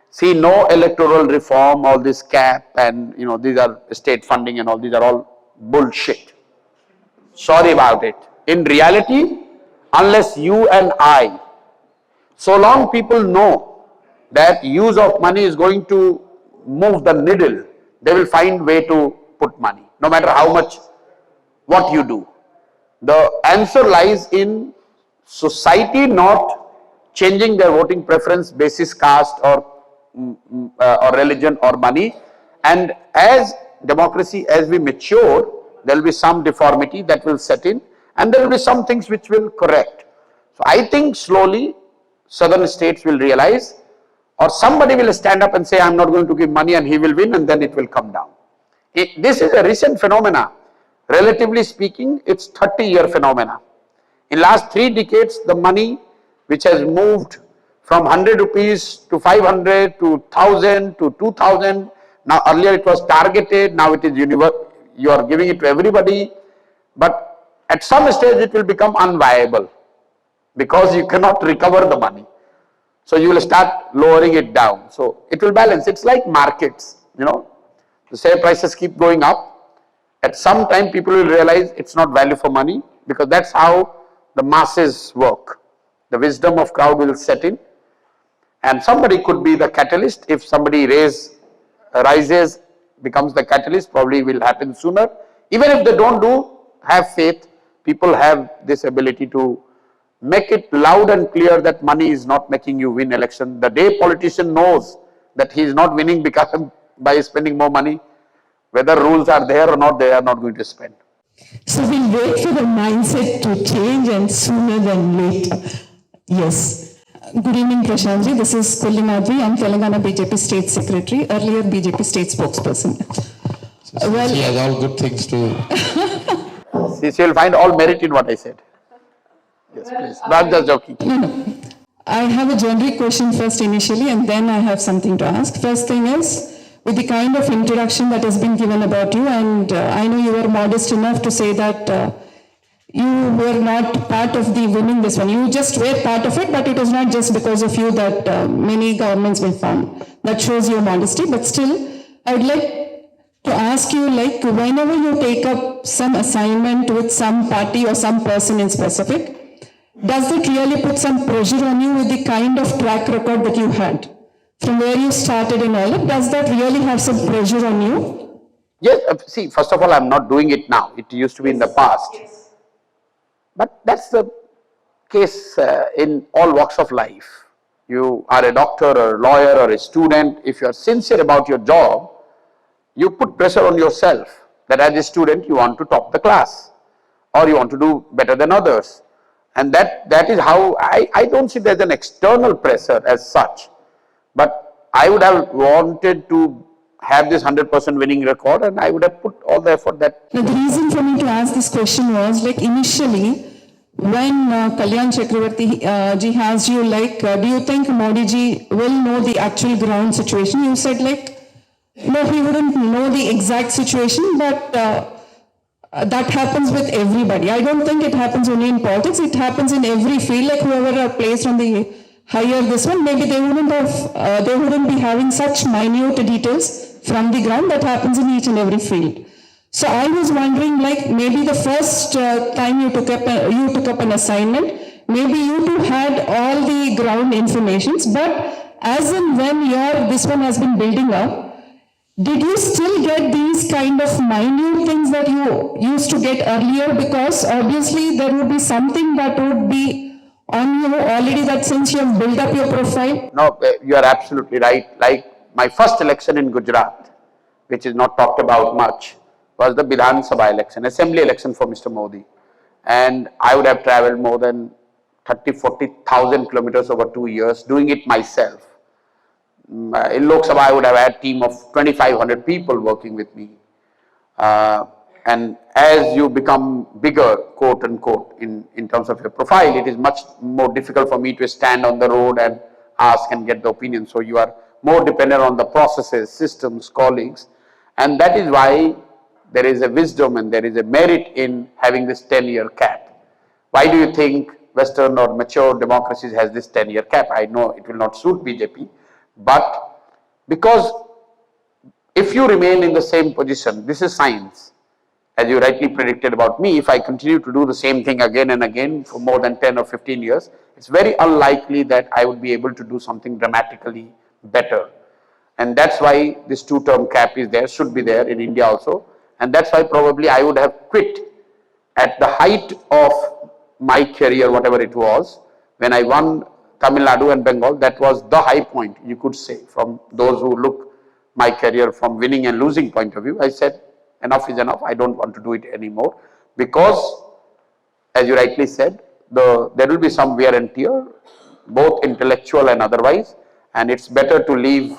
See, no electoral reform, all this cap and these are state funding and all these are all bullshit. Sorry about it. In reality, unless you and I, so long people know that use of money is going to move the needle, they will find way to put money, no matter how much, what you do. The answer lies in society not changing their voting preference basis caste or religion or money. And as democracy, as we mature, there will be some deformity that will set in and there will be some things which will correct. So I think slowly southern states will realize, or somebody will stand up and say, I am not going to give money, and he will win, and then it will come down. This is a recent phenomena. Relatively speaking, it's 30-year phenomena. In last 3 decades, the money which has moved from 100 rupees to 500 to 1000 to 2000, Now earlier it was targeted, now it is universal, you are giving it to everybody, but at some stage it will become unviable because you cannot recover the money. So you will start lowering it down. So it will balance. It's like markets, the share prices keep going up. At some time people will realize it's not value for money, because that's how the masses work. The wisdom of crowd will set in, and somebody could be the catalyst. If somebody rises, becomes the catalyst, probably will happen sooner. Even if they don't have faith, people have this ability to make it loud and clear that money is not making you win election. The day politician knows that he is not winning because by spending more money, whether rules are there or not, they are not going to spend. So we'll wait for the mindset to change, and sooner than later. Yes. Good evening, Prashantji. This is Kullimadri. I'm Telangana BJP State Secretary, earlier BJP State Spokesperson. She has all good things to... She will find all merit in what I said. Yes, please. Not just joking. No. I have a generic question first initially, and then I have something to ask. First thing is, with the kind of introduction that has been given about you, and I know you were modest enough to say that you were not part of the winning this one. You just were part of it, but it was not just because of you that many governments will form. That shows your modesty, but still, I would like to ask you, like, whenever you take up some assignment with some party or some person in specific, does that really put some pressure on you with the kind of track record that you had? From where you started in all, does that really have some pressure on you? Yes, see, first of all, I'm not doing it now. It used to be in the past. But that's the case in all walks of life. You are a doctor or a lawyer or a student. If you are sincere about your job, you put pressure on yourself that as a student you want to top the class or you want to do better than others. And that is how I don't see there's an external pressure as such. But I would have wanted to have this 100% winning record, and I would have put all the effort that... Now, the reason for me to ask this question was, like, initially, when Kalyan Chakravarti ji has you, like, do you think Modi ji will know the actual ground situation? You said, like, no, he wouldn't know the exact situation, but that happens with everybody. I don't think it happens only in politics, it happens in every field. Like, whoever are placed on the higher this one, maybe they wouldn't be having such minute details from the ground that happens in each and every field. So I was wondering, like, maybe the first time you took up an assignment, maybe you too had all the ground informations, but as and when this one has been building up, did you still get these kind of minute things that you used to get earlier? Because obviously there would be something that would be on you already, that since you have built up your profile. No, you are absolutely right. Like my first election in Gujarat, which is not talked about much, was the Bidhan election, assembly election for Mr. Modi. And I would have traveled more than 30,000-40,000 kilometers over 2 years doing it myself. In Lok Sabha, I would have had a team of 2,500 people working with me. And as you become bigger, quote unquote, in terms of your profile, it is much more difficult for me to stand on the road and ask and get the opinion. So you are more dependent on the processes, systems, colleagues. And that is why there is a wisdom and there is a merit in having this 10-year cap. Why do you think Western or mature democracies has this 10-year cap? I know it will not suit BJP, but because if you remain in the same position, this is science, as you rightly predicted about me, if I continue to do the same thing again and again for more than 10 or 15 years, it's very unlikely that I would be able to do something dramatically better. And that's why this 2-term cap is there, should be there in India also. And that's why probably I would have quit at the height of my career, whatever it was, when I won Tamil Nadu and Bengal. That was the high point, you could say, from those who look my career from winning and losing point of view. I said, enough is enough, I don't want to do it anymore, because as you rightly said, there will be some wear and tear, both intellectual and otherwise, and it's better to leave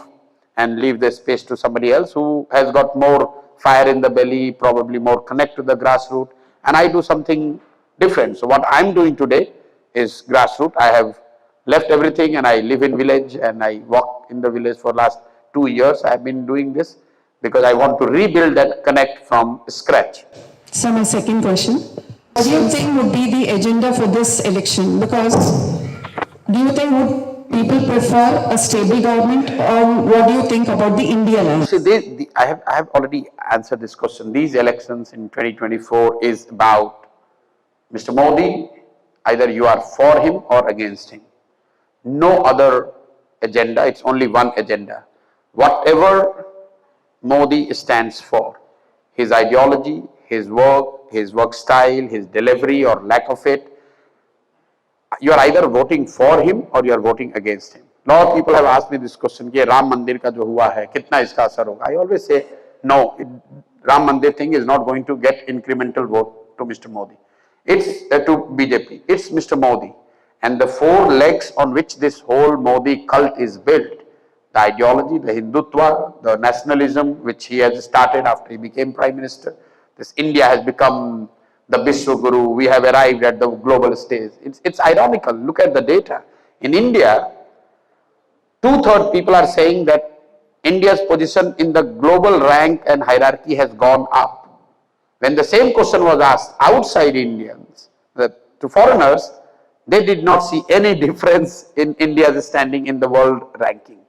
the space to somebody else who has got more fire in the belly, probably more connect to the grassroots, and I do something different. So what I'm doing today is grassroots. I have left everything and I live in village and I walk in the village for last 2 years. I have been doing this, because I want to rebuild that connect from scratch. So my second question, what do you think would be the agenda for this election? Because do you think would people prefer a stable government, or what do you think about the India line? See, I have already answered this question. These elections in 2024 is about Mr. Modi, either you are for him or against him. No other agenda, it's only one agenda. Whatever Modi stands for, his ideology, his work style, his delivery or lack of it, you are either voting for him or you are voting against him. Lot of people have asked me this question, कि राम मंदिर का जो हुआ है, कितना इसका असर होगा? I always say, no, Ram Mandir thing is not going to get incremental vote to Mr. Modi. It's to BJP. It's Mr. Modi. And the four legs on which this whole Modi cult is built, the ideology, the Hindutva, the nationalism, which he has started after he became Prime Minister. This India has become the Vishwa Guru. We have arrived at the global stage. It's ironical. Look at the data. In India, 2/3 people are saying that India's position in the global rank and hierarchy has gone up. When the same question was asked outside Indians, to foreigners, they did not see any difference in India's standing in the world ranking.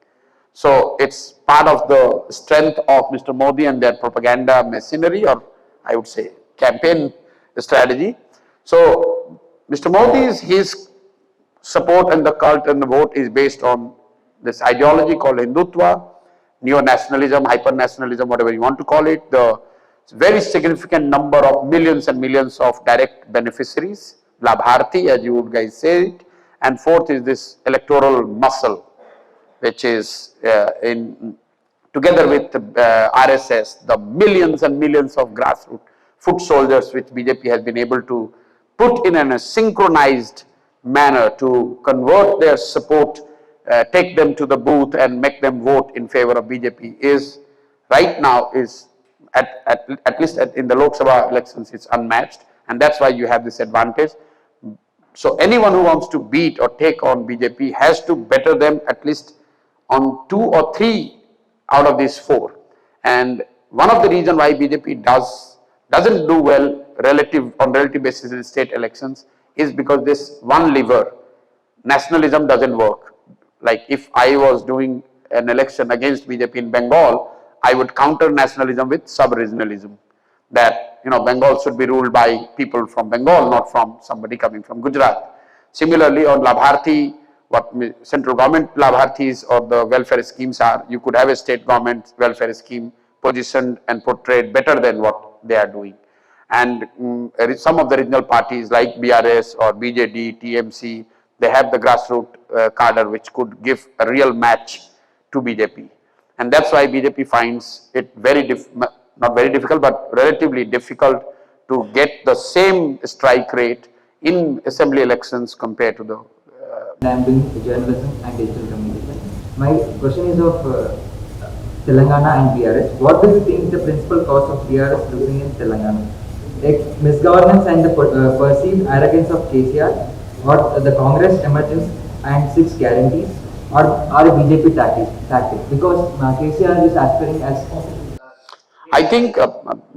So it's part of the strength of Mr. Modi and their propaganda machinery, or I would say campaign strategy. So Mr. Modi's his support and the cult and the vote is based on this ideology called Hindutva, neo-nationalism, hyper-nationalism, whatever you want to call it, the very significant number of millions and millions of direct beneficiaries, Labharti, as you would guys say it, and fourth is this electoral muscle, which is together with RSS, the millions and millions of grassroots foot soldiers which BJP has been able to put in a synchronized manner to convert their support, take them to the booth and make them vote in favor of BJP is right now is at least in the Lok Sabha elections it's unmatched, and that's why you have this advantage. So anyone who wants to beat or take on BJP has to better them at least on 2 or 3 out of these 4. And one of the reasons why BJP doesn't do well on relative basis in state elections is because this one lever, nationalism, doesn't work. Like if I was doing an election against BJP in Bengal, I would counter nationalism with sub-regionalism. That Bengal should be ruled by people from Bengal, not from somebody coming from Gujarat. Similarly, on Labharti, what central government Labhartis or the welfare schemes are, you could have a state government welfare scheme positioned and portrayed better than what they are doing. And some of the regional parties like BRS or BJD, TMC, they have the grassroots cadre which could give a real match to BJP. And that's why BJP finds it not very difficult, but relatively difficult to get the same strike rate in assembly elections compared to the I'm doing journalism and digital communication. My question is of Telangana and BRS. What do you think is the principal cause of BRS losing in Telangana? Misgovernance and the perceived arrogance of KCR, or the Congress emergence and 6 guarantees, or a BJP tactic? Because KCR is aspiring as... I think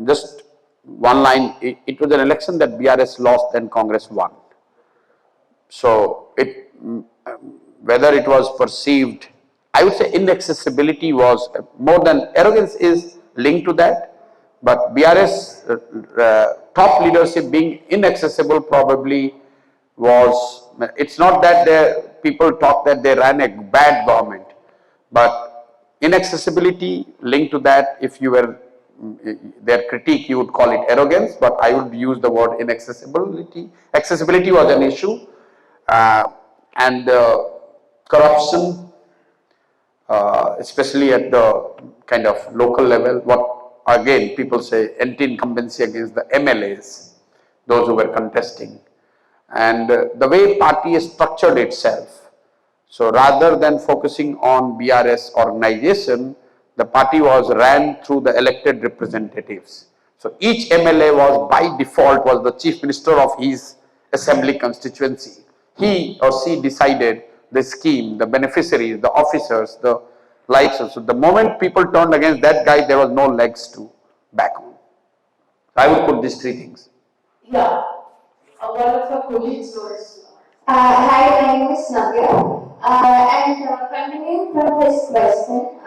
just one line, it was an election that BRS lost and Congress won. So whether it was perceived, I would say inaccessibility was more than arrogance is linked to that, but BRS top leadership being inaccessible probably was, it's not that people talk that they ran a bad government, but inaccessibility linked to that. If you were their critique, you would call it arrogance, but I would use the word inaccessibility. Accessibility was an issue, and corruption, especially at the kind of local level, what again people say anti-incumbency against the MLAs, those who were contesting, and the way party is structured itself. So rather than focusing on BRS organization, the party was ran through the elected representatives. So each MLA was by default was the chief minister of his assembly constituency. He or she decided the scheme, the beneficiaries, the officers, the likes. So the moment people turned against that guy, there was no legs to back on. I would put these three things. Yeah. One of our colleagues knows. Hi, my name is Chanakya. Continuing from his question,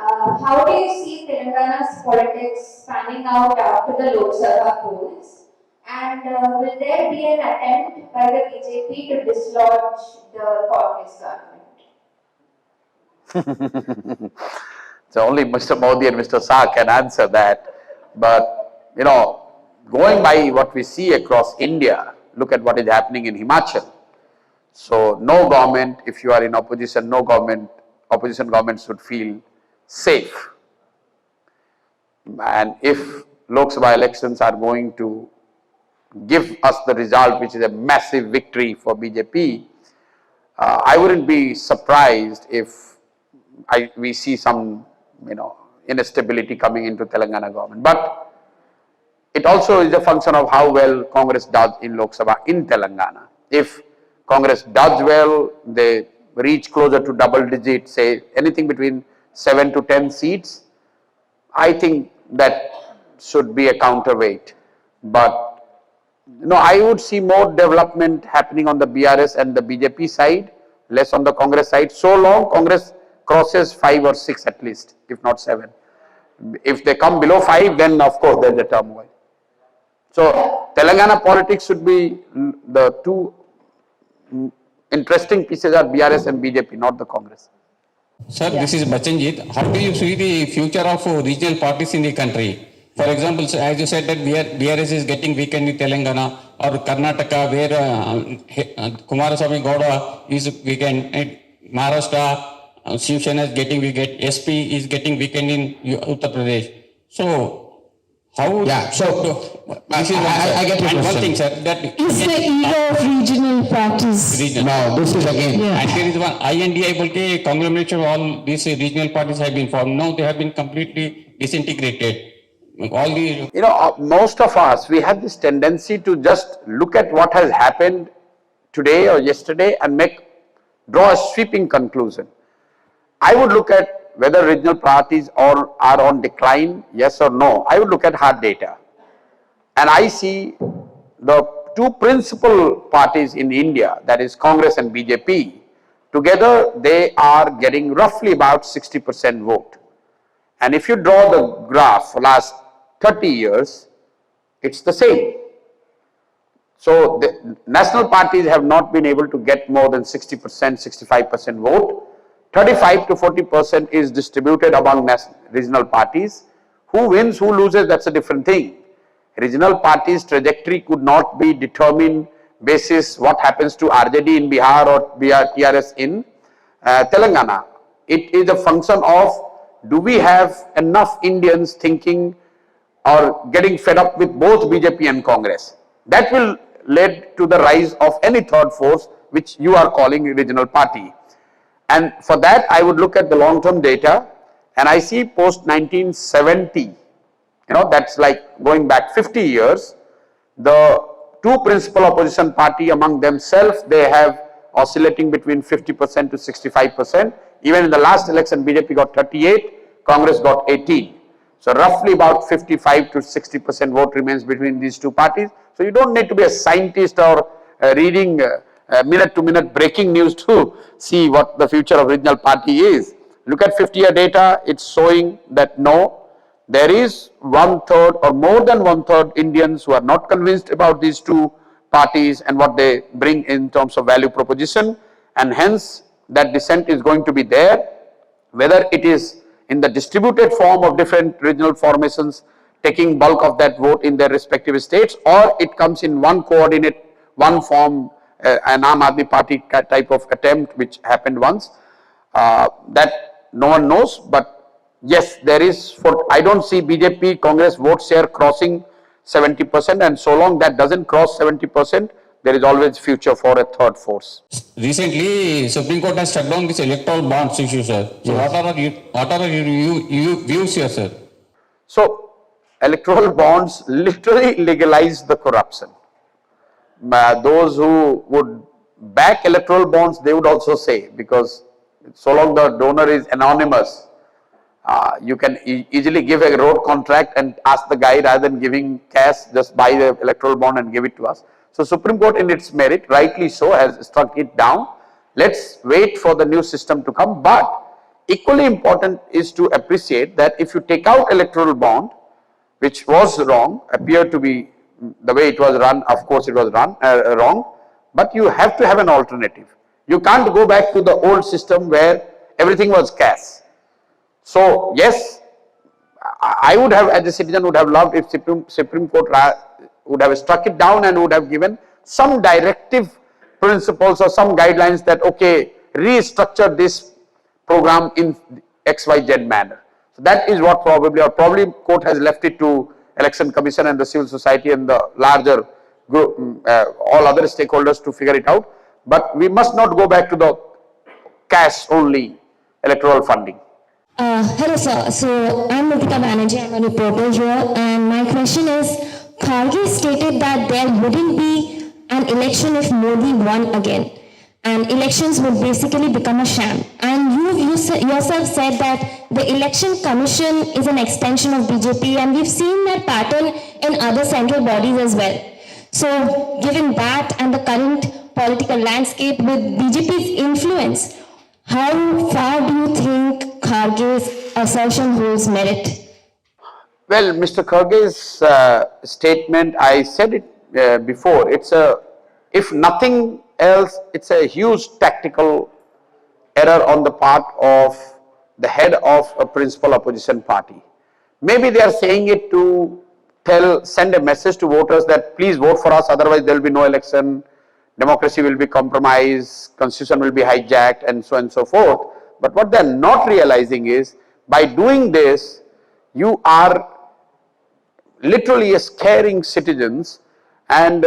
how do you see Telangana's politics panning out after the Lok Sabha polls? And will there be an attempt by the BJP to dislodge the Congress government? So only Mr. Modi and Mr. Shah can answer that. But, you know, going by what we see across India, look at what is happening in Himachal. So no government, if you are in opposition, no government, opposition government should feel safe. And if Lok Sabha elections are going to give us the result, which is a massive victory for BJP, I wouldn't be surprised if we see some, you know, instability coming into Telangana government. But it also is a function of how well Congress does in Lok Sabha in Telangana. If Congress does well, they reach closer to double digit, say anything between 7 to 10 seats, I think that should be a counterweight. But, you know, I would see more development happening on the BRS and the BJP side, less on the Congress side, so long Congress crosses 5 or 6 at least, if not 7. If they come below 5, then of course there is a turmoil. So Telangana politics should be the two interesting pieces are BRS and BJP, not the Congress. Sir, this is Bachanjit. How do you see the future of regional parties in the country? For example, as you said that BRS is getting weakened in Telangana or Karnataka, where Kumaraswamy Gowda is weakened, and Maharashtra, Shiv Sena is getting weakened, SP is getting weakened in Uttar Pradesh. So, how? Yeah, so this is I get your and question. one thing, sir, that Is the era of regional parties? regional. No, this is again. Yeah. And there is one INDI बोलके conglomeration of all these regional parties have been formed. Now they have been completely disintegrated. All the You know, most of us, we have this tendency to just look at what has happened today or yesterday and draw a sweeping conclusion. I would look at whether regional parties are on decline, yes or no. I would look at hard data. And I see the two principal parties in India, that is Congress and BJP, together they are getting roughly about 60% vote. And if you draw the graph for last 30 years, it's the same. So the national parties have not been able to get more than 60%, 65% vote. 35 to 40% is distributed among regional parties. Who wins, who loses, that's a different thing. Regional parties' trajectory could not be determined basis what happens to RJD in Bihar or TRS in Telangana. It is a function of, do we have enough Indians thinking or getting fed up with both BJP and Congress? That will lead to the rise of any third force, which you are calling a regional party. And for that, I would look at the long-term data, and I see post 1970, you know, that's like going back 50 years, the two principal opposition party among themselves, they have oscillating between 50% to 65%. Even in the last election, BJP got 38, Congress got 18. So roughly about 55 to 60% vote remains between these two parties. So you don't need to be a scientist or reading minute-to-minute breaking news to see what the future of regional party is. Look at 50-year data, it's showing that no, there is 1/3 or more than 1/3 Indians who are not convinced about these two parties and what they bring in terms of value proposition, and hence that dissent is going to be there, whether it is in the distributed form of different regional formations taking bulk of that vote in their respective states, or it comes in one coordinate, one form, an Aam Aadmi Party type of attempt which happened once, that no one knows. But yes, there is, I don't see BJP Congress vote share crossing 70%, and so long that doesn't cross 70%, there is always future for a third force. recently Supreme Court has shut down this electoral bonds issue, sir. So what are your views here, sir? So electoral bonds literally legalize the corruption. Those who would back electoral bonds, they would also say, because so long the donor is anonymous, You can easily give a road contract and ask the guy, rather than giving cash, just buy the electoral bond and give it to us. So Supreme Court in its merit, rightly so, has struck it down. Let's wait for the new system to come. But equally important is to appreciate that if you take out electoral bond, which was wrong, appeared to be the way it was run, of course it was wrong, but you have to have an alternative. You can't go back to the old system where everything was cash. So yes, I would have, as a citizen, would have loved if Supreme Court would have struck it down and would have given some directive principles or some guidelines that, okay, restructure this program in XYZ manner. So that is what probably court has left it to Election Commission and the civil society and the larger group, all other stakeholders to figure it out. But we must not go back to the cash only electoral funding. Hello sir, so I'm Nitika Banerjee, I'm a reporter here, and my question is, Kharge stated that there wouldn't be an election if Modi won again, and elections would basically become a sham. And you yourself said that the election commission is an extension of BJP, and we've seen that pattern in other central bodies as well. So given that and the current political landscape with BJP's influence, how far do you think Kharge's assertion holds merit? Well, Mr. Kharge's statement, I said it before, if nothing else, it's a huge tactical error on the part of the head of a principal opposition party. Maybe they are saying it to send a message to voters that please vote for us, otherwise there will be no election, democracy will be compromised, constitution will be hijacked, and so on and so forth. But what they are not realizing is, by doing this, you are literally scaring citizens and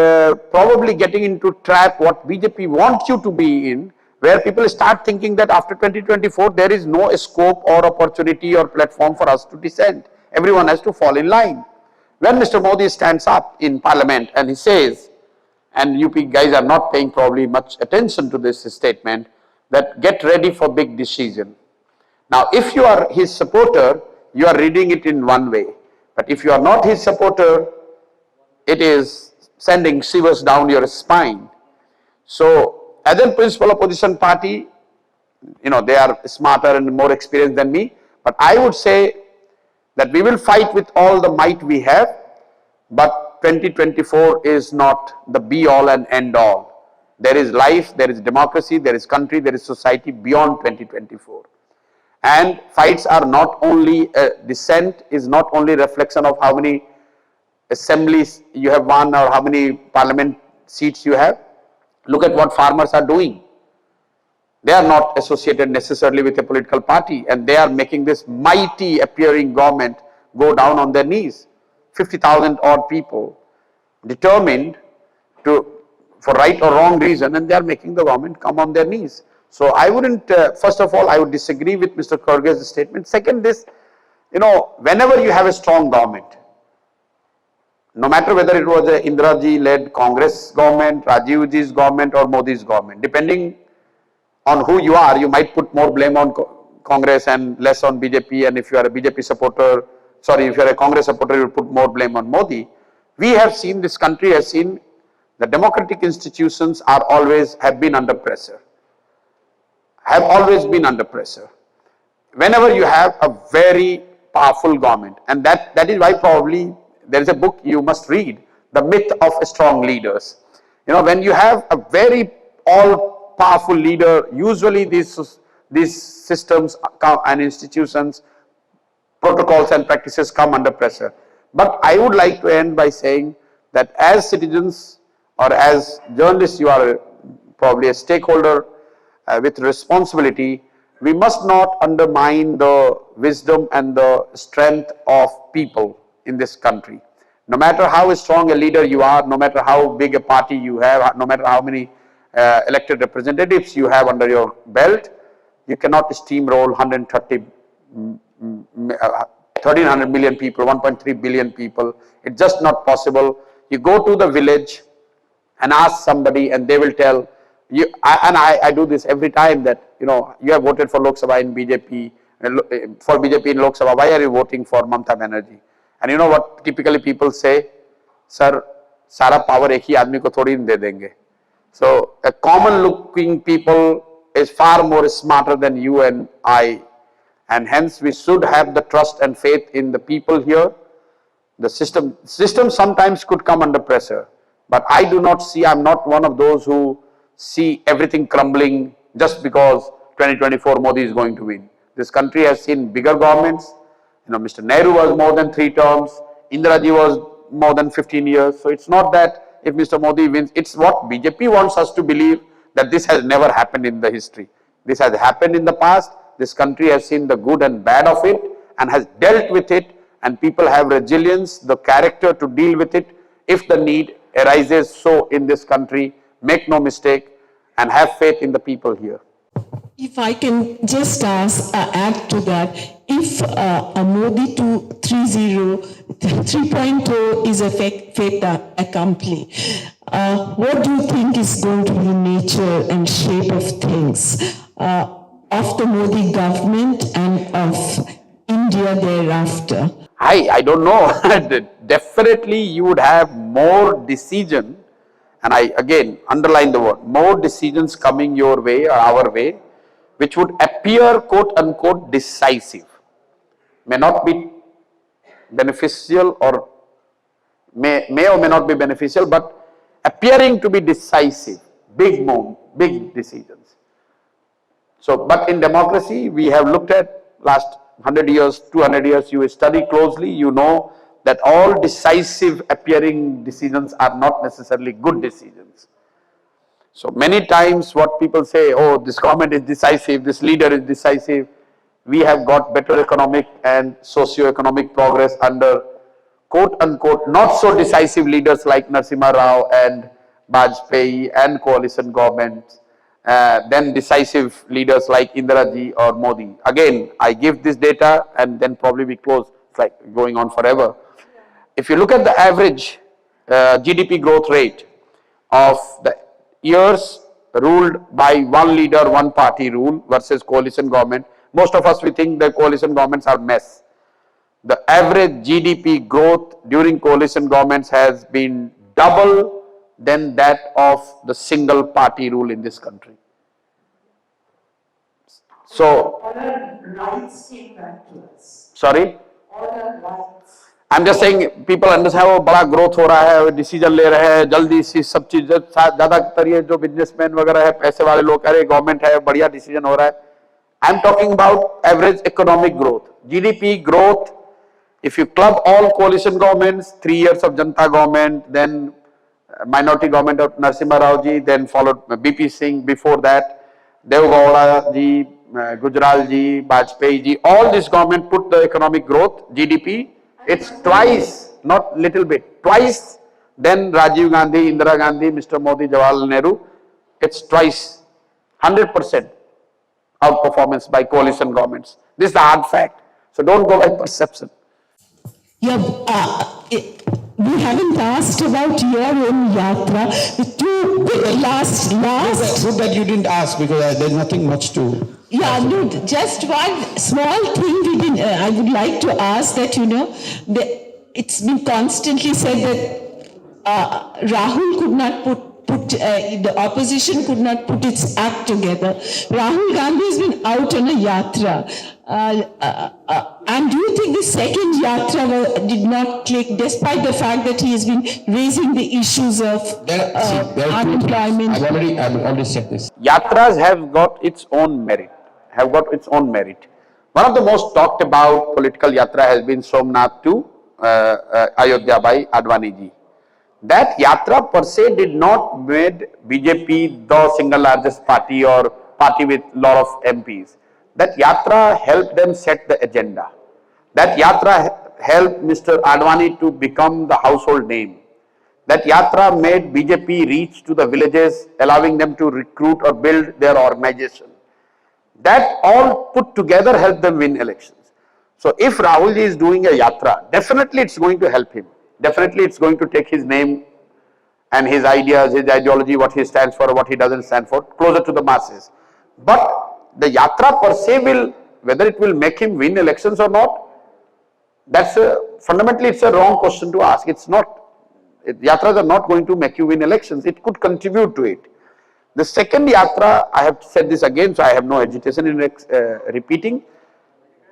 probably getting into trap what BJP wants you to be in, where people start thinking that after 2024 there is no scope or opportunity or platform for us to dissent. Everyone has to fall in line. When Mr. Modi stands up in parliament and he says, and UP guys are not paying probably much attention to this statement, that get ready for big decision. Now if you are his supporter, you are reading it in one way, but if you are not his supporter, it is sending shivers down your spine. So as a principal opposition party, they are smarter and more experienced than me, but I would say that we will fight with all the might we have, but 2024 is not the be all and end all. There is life, there is democracy, there is country, there is society beyond 2024. And fights are not only, dissent is not only reflection of how many assemblies you have won or how many parliament seats you have. Look at what farmers are doing. They are not associated necessarily with a political party, and they are making this mighty appearing government go down on their knees. 50,000 odd people determined for right or wrong reason, and they are making the government come on their knees. So I wouldn't, first of all, I would disagree with Mr. Kharge's statement. Second, whenever you have a strong government, no matter whether it was a Indira ji led Congress government, Rajiv ji's government or Modi's government, depending on who you are, you might put more blame on Congress and less on BJP, and if you are a BJP supporter, if you are a Congress supporter, you put more blame on Modi. We have seen, this country has seen, the democratic institutions have been under pressure, have always been under pressure. Whenever you have a very powerful government, and that is why probably there is a book you must read, The Myth of Strong Leaders. When you have a very all-powerful leader, usually these systems and institutions, protocols and practices come under pressure. But I would like to end by saying that as citizens or as journalists, you are probably a stakeholder with responsibility. We must not undermine the wisdom and the strength of people in this country. No matter how strong a leader you are, no matter how big a party you have, no matter how many elected representatives you have under your belt, you cannot steamroll 1,300 million people, 1.3 billion people. It's just not possible. You go to the village and ask somebody and they will tell you, and I do this every time, that you have voted for Lok Sabha in BJP, for BJP in Lok Sabha, why are you voting for Mamata Banerjee? And you know what typically people say? Sir, सारा power एक ही आदमी को थोड़ी दे देंगे. So a common looking people is far more smarter than you and I, and hence we should have the trust and faith in the people here. The system sometimes could come under pressure, but I do not see, I'm not one of those who see everything crumbling just because 2024 Modi is going to win. This country has seen bigger governments. You know, Mr. Nehru was more than 3 terms, Indira Ji was more than 15 years. So it's not that if Mr. Modi wins, it's what BJP wants us to believe, that this has never happened in the history. This has happened in the past. This country has seen the good and bad of it and has dealt with it, and people have resilience, the character to deal with it if the need arises. So in this country, make no mistake and have faith in the people here. If I can just add to that, if a Modi 3.0 is a fait accompli, what do you think is going to be the nature and shape of things of the Modi government and of India thereafter? I don't know. Definitely you would have more decision, and I again underline the word, more decisions coming your way or our way, which would appear quote unquote decisive. May not be beneficial, or may or may not be beneficial, but appearing to be decisive, big decisions. So, but in democracy, we have looked at last 100 years, 200 years, you study closely, you know that all decisive appearing decisions are not necessarily good decisions. So many times what people say, oh, this government is decisive, this leader is decisive. We have got better economic and socio-economic progress under quote unquote not so decisive leaders like Narasimha Rao and Vajpayee and coalition governments, then decisive leaders like Indira Ji or Modi. Again, I give this data and then probably we close. It's like going on forever. If you look at the average GDP growth rate of the years ruled by one leader, one party rule versus coalition government, most of us, we think the coalition governments are mess. The average GDP growth during coalition governments has been double than that of the single party rule in this country. So, rights came back to us. Sorry? All our rights. I'm just saying people understand वो बड़ा growth हो रहा है, decision ले रहे हैं, जल्दी सी सब चीज ज़्यादातर ये जो businessmen वगैरह है, पैसे वाले लोग अरे government है, बढ़िया decision हो रहा है. I'm talking about average economic growth, GDP growth. If you club all coalition governments, 3 years of Janata government, then minority government of Narasimha Rao ji, then followed BP Singh, before that Deve Gowda ji, Gujral ji, Vajpayee ji, all this government put the economic growth, GDP, it's twice, not little bit, twice then Rajiv Gandhi, Indira Gandhi, Mr. Modi, Jawaharlal Nehru, it's twice, 100% outperformance by coalition governments. This is the hard fact. So don't go by perception. Yeah, we haven't asked about your own yatra. Last. Good that you didn't ask, because there's nothing much to. Yeah, no, just one small thing we didn't, I would like to ask that, it's been constantly said that Rahul could not the opposition could not put its act together. Rahul Gandhi has been out on a yatra. And do you think the second yatra did not click, despite the fact that he has been raising the issues of unemployment? I've already said this. Yatras have got its own merit, One of the most talked about political yatra has been Somnath to Ayodhya by Advani ji. That yatra per se did not made BJP the single largest party or party with lot of MPs. That yatra helped them set the agenda. That yatra helped Mr. Advani to become the household name. That yatra made BJP reach to the villages, allowing them to recruit or build their organization. That all put together helped them win elections. So if Rahulji is doing a yatra, definitely it's going to help him. Definitely it's going to take his name and his ideas, his ideology, what he stands for, what he doesn't stand for, closer to the masses. But the yatra per se will whether it will make him win elections or not, that's fundamentally it's a wrong question to ask. It's not, yatras are not going to make you win elections. It could contribute to it. The second yatra, I have said this again, so I have no hesitation in repeating.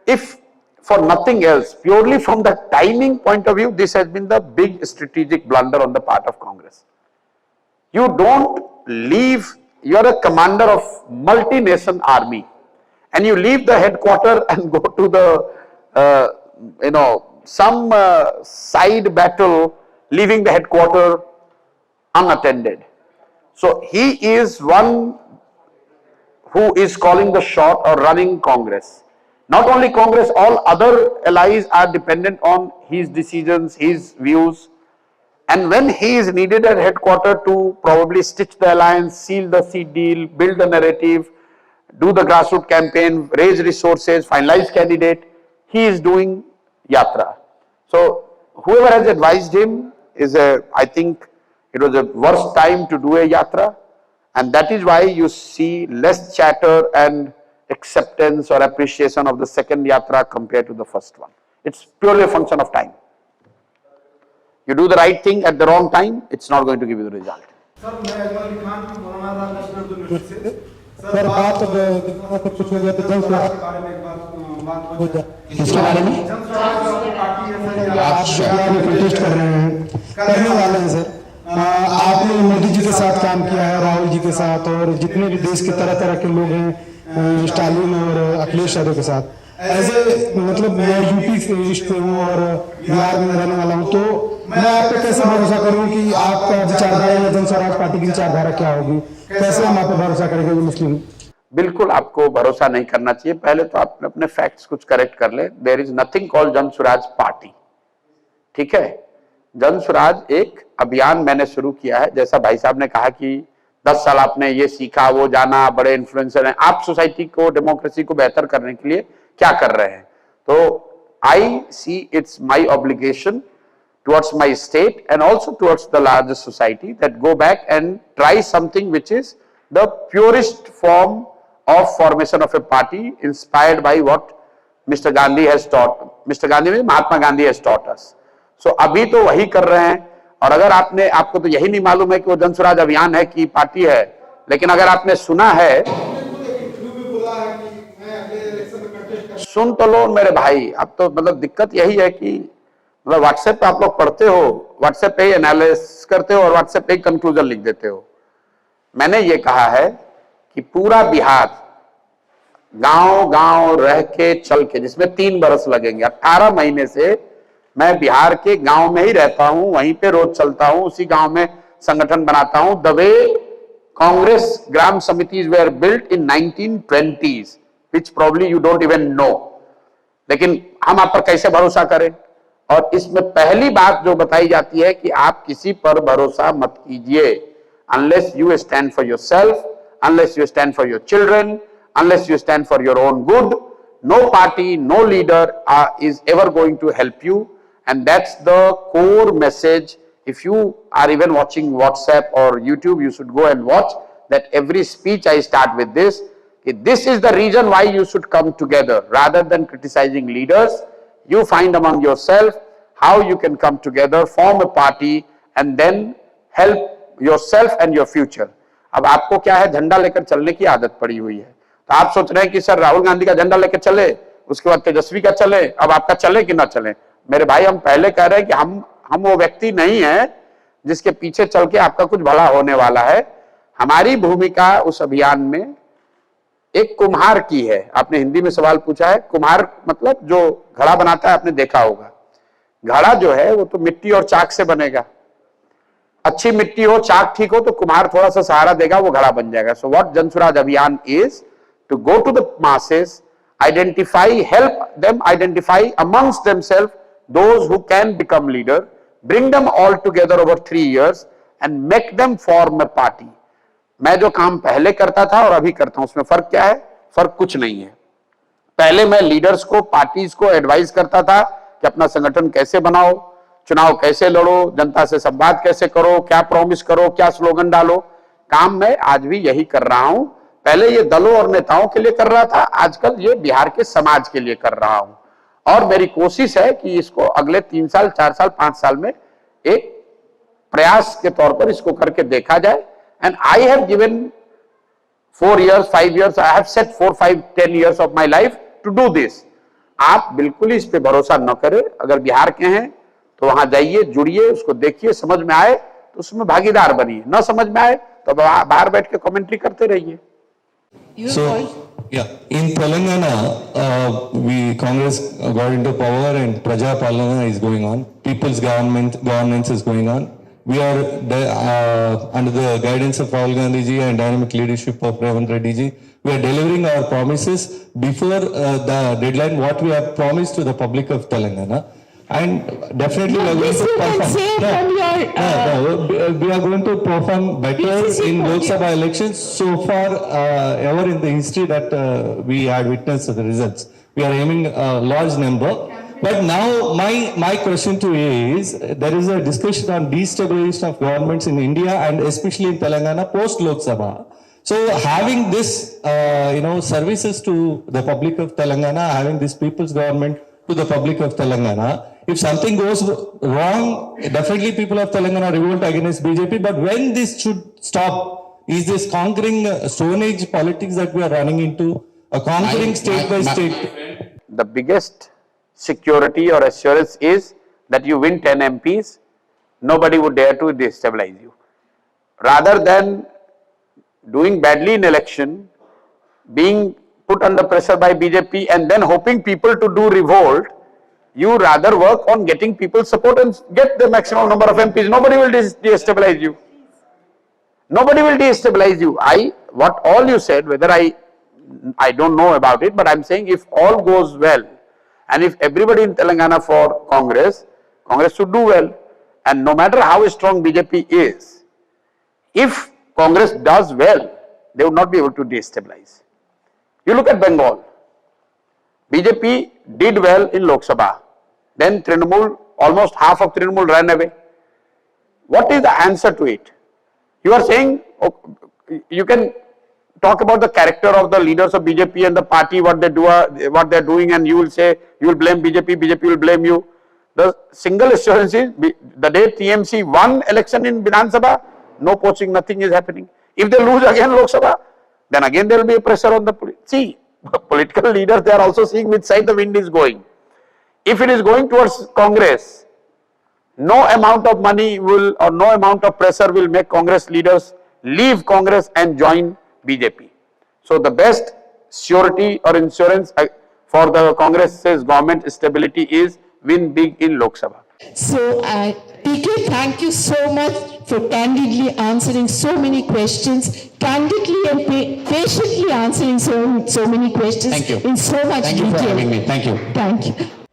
If for nothing else, purely from the timing point of view, this has been the big strategic blunder on the part of Congress. You don't leave, you are a commander of multi-nation army, and you leave the headquarter and go to the, some side battle, leaving the headquarter unattended. So he is one who is calling the shot or running Congress. Not only Congress, all other allies are dependent on his decisions, his views. And when he is needed at headquarters to probably stitch the alliance, seal the seat deal, build the narrative, do the grassroots campaign, raise resources, finalize candidate, he is doing yatra. So whoever has advised him is I think it was a worst time to do a yatra, and that is why you see less chatter and acceptance or appreciation of the second yatra compared to the first one. It's purely a function of time. You do the right thing at the wrong time, it's not going to give you the result. Sir बात कुछ हो गया तो जन स्वराज के बारे में एक बात हो जाए, इसके बारे में आप बिहार में प्रोटेस्ट कर रहे हैं, करने वाले हैं सर। आपने मोदी जी के साथ काम किया है, राहुल जी के साथ, और जितने भी देश के तरह तरह के लोग हैं, स्टालिन और अखिलेश यादव के साथ। ऐसे मतलब मैं यूपी से हूँ और बिहार में रहने वाला हूँ, तो मैं आप पे कैसे भरोसा करूँ कि आपका विचारधारा या जन स्वराज पार्टी की विचारधारा क्या होगी? कैसे हम आप पे भरोसा करेंगे मुस्लिम? बिल्कुल आपको भरोसा नहीं करना चाहिए। पहले तो आप अपने फैक्ट्स कुछ करेक्ट कर ले। देयर इज नथिंग कॉल्ड जन स्वराज पार्टी, ठीक है। जन स्वराज एक अभियान मैंने शुरू किया है। जैसा भाई साहब ने कहा कि 10 साल आपने ये सीखा, वो जाना, बड़े इन्फ्लुएंसर हैं, आप सोसाइटी को, डेमोक्रेसी को बेहतर करने के लिए क्या कर रहे हैं? तो I see it's my obligation towards my state and also towards the larger society that go back and try something which is the purest form of formation of a party inspired by what Mr. Gandhi has taught. Mr. Gandhi means Mahatma Gandhi has taught us. So अभी तो वही कर रहे हैं। और अगर आपको तो यही नहीं मालूम है कि वो जन स्वराज अभियान है कि पार्टी है, लेकिन अगर आपने सुना है, सुन तो लो मेरे भाई। अब तो मतलब दिक्कत यही है कि मतलब व्हाट्सएप पे आप लोग पढ़ते हो, व्हाट्सएप पे ही एनालिसिस करते हो और व्हाट्सएप पे ही कंक्लूजन लिख देते हो। मैंने ये कहा है कि पूरा बिहार गांव गांव रह के चल के, जिसमें 3 बरस लगेंगे, 18 महीने से मैं बिहार के गांव में ही रहता हूं, वहीं पे रोज चलता हूं, उसी गांव में संगठन बनाता हूं। The way Congress gram samitis were built in 1920s, which probably you don't even know. लेकिन हम आप पर कैसे भरोसा करें? और इसमें पहली बात जो बताई जाती है कि आप किसी पर भरोसा मत कीजिए unless you stand for yourself, unless you stand for your children, unless you stand for your own good. No party, no leader is ever going to help you, and that's the core message. If you are even watching WhatsApp or YouTube, you should go and watch that every speech I start with this. This is the reason why you should come together rather than criticizing leaders. You find among yourself how you can come together, form a party, and then help yourself and your future. अब आपको क्या है, झंडा लेकर चलने की आदत पड़ी हुई है। तो आप सोच रहे हैं कि सर राहुल गांधी का झंडा लेकर चले, उसके बाद तेजस्वी का चले, अब आपका चले कि ना चले। मेरे भाई, हम पहले कह रहे हैं कि हम वो व्यक्ति नहीं है जिसके पीछे चल के आपका कुछ भला होने वाला है। हमारी भूमिका उस अभियान में एक कुम्हार की है। आपने हिंदी में सवाल पूछा है, कुम्हार मतलब जो घड़ा बनाता है, आपने देखा होगा। घड़ा जो है वो तो मिट्टी और चाक से बनेगा। अच्छी मिट्टी हो, चाक ठीक हो, तो कुम्हार थोड़ा सा सहारा देगा, वो घड़ा बन जाएगा। So what Jan Swaraj Abhiyan is to go to the masses, identify, help them identify amongst themselves those who can become leader, bring them all together over 3 years and make them form a party. मैं जो काम पहले करता था और अभी करता हूं, उसमें फर्क क्या है? फर्क कुछ नहीं है। पहले मैं लीडर्स को, पार्टीज को एडवाइस करता था कि अपना संगठन कैसे बनाओ, चुनाव कैसे लड़ो, जनता से संवाद कैसे करो, क्या प्रॉमिस करो, क्या स्लोगन डालो। काम मैं आज भी यही कर रहा हूं। पहले ये दलों और नेताओं के लिए कर रहा था, आजकल ये बिहार के समाज के लिए कर रहा हूं। और मेरी कोशिश है कि इसको अगले 3 साल, 4 साल, 5 साल में एक प्रयास के तौर पर इसको करके देखा जाए। And I have given 4 years, 5 years, I have set 4, 5, 10 years of my life to do this. आप बिल्कुल इस पे भरोसा न करें। अगर बिहार के हैं तो वहां जाइए, जुड़िए, उसको देखिए, समझ में आए तो उसमें भागीदार बनिए, न समझ में आए तो बाहर बैठ के कमेंट्री करते रहिए। So, yeah, in Telangana, Congress got into power and Praja Palana is going on. People's governance is going on. We are under the guidance of Rahul Gandhi ji and dynamic leadership of Revanth Reddy ji. We are delivering our promises before the deadline, what we have promised to the public of Telangana. And definitely we are going to perform. We are going to perform better in Lok Sabha elections so far ever in the history that we had witnessed the results. We are aiming a large number. But now my question to you is, there is a discussion on destabilization of governments in India and especially in Telangana post Lok Sabha. So having this, services to the public of Telangana, having this people's government to the public of Telangana, if something goes wrong, definitely people of Telangana revolt against BJP. But when this should stop? Is this conquering Stone Age politics that we are running into? A conquering state by state? The biggest security or assurance is that you win 10 MPs, nobody would dare to destabilize you. Rather than doing badly in election, being put under pressure by BJP and then hoping people to do revolt, you rather work on getting people's support and get the maximum number of MPs. Nobody will destabilize you. Nobody will destabilize you. What all you said, whether I don't know about it, but I'm saying if all goes well, and if everybody in Telangana for Congress should do well. And no matter how strong BJP is, if Congress does well, they would not be able to destabilize. You look at Bengal. BJP did well in Lok Sabha. Then Trinamool, almost half of Trinamool ran away. What is the answer to it? You are saying, you can talk about the character of the leaders of BJP and the party, what they do, what they are doing, and you will say, you will blame BJP, BJP will blame you. The single assurance is, the day TMC won election in Vidhan Sabha, no poaching, nothing is happening. If they lose again Lok Sabha, then again there will be a pressure on the police. See, political leaders, they are also seeing which side the wind is going. If it is going towards Congress, no amount of money will, or no amount of pressure will make Congress leaders leave Congress and join BJP. So the best surety or insurance for the Congress's government stability is win big in Lok Sabha. So, PK, thank you so much for candidly answering so many questions, candidly and patiently answering so many questions. Thank you. In so much detail. Thank you for having me. Thank you. Thank you.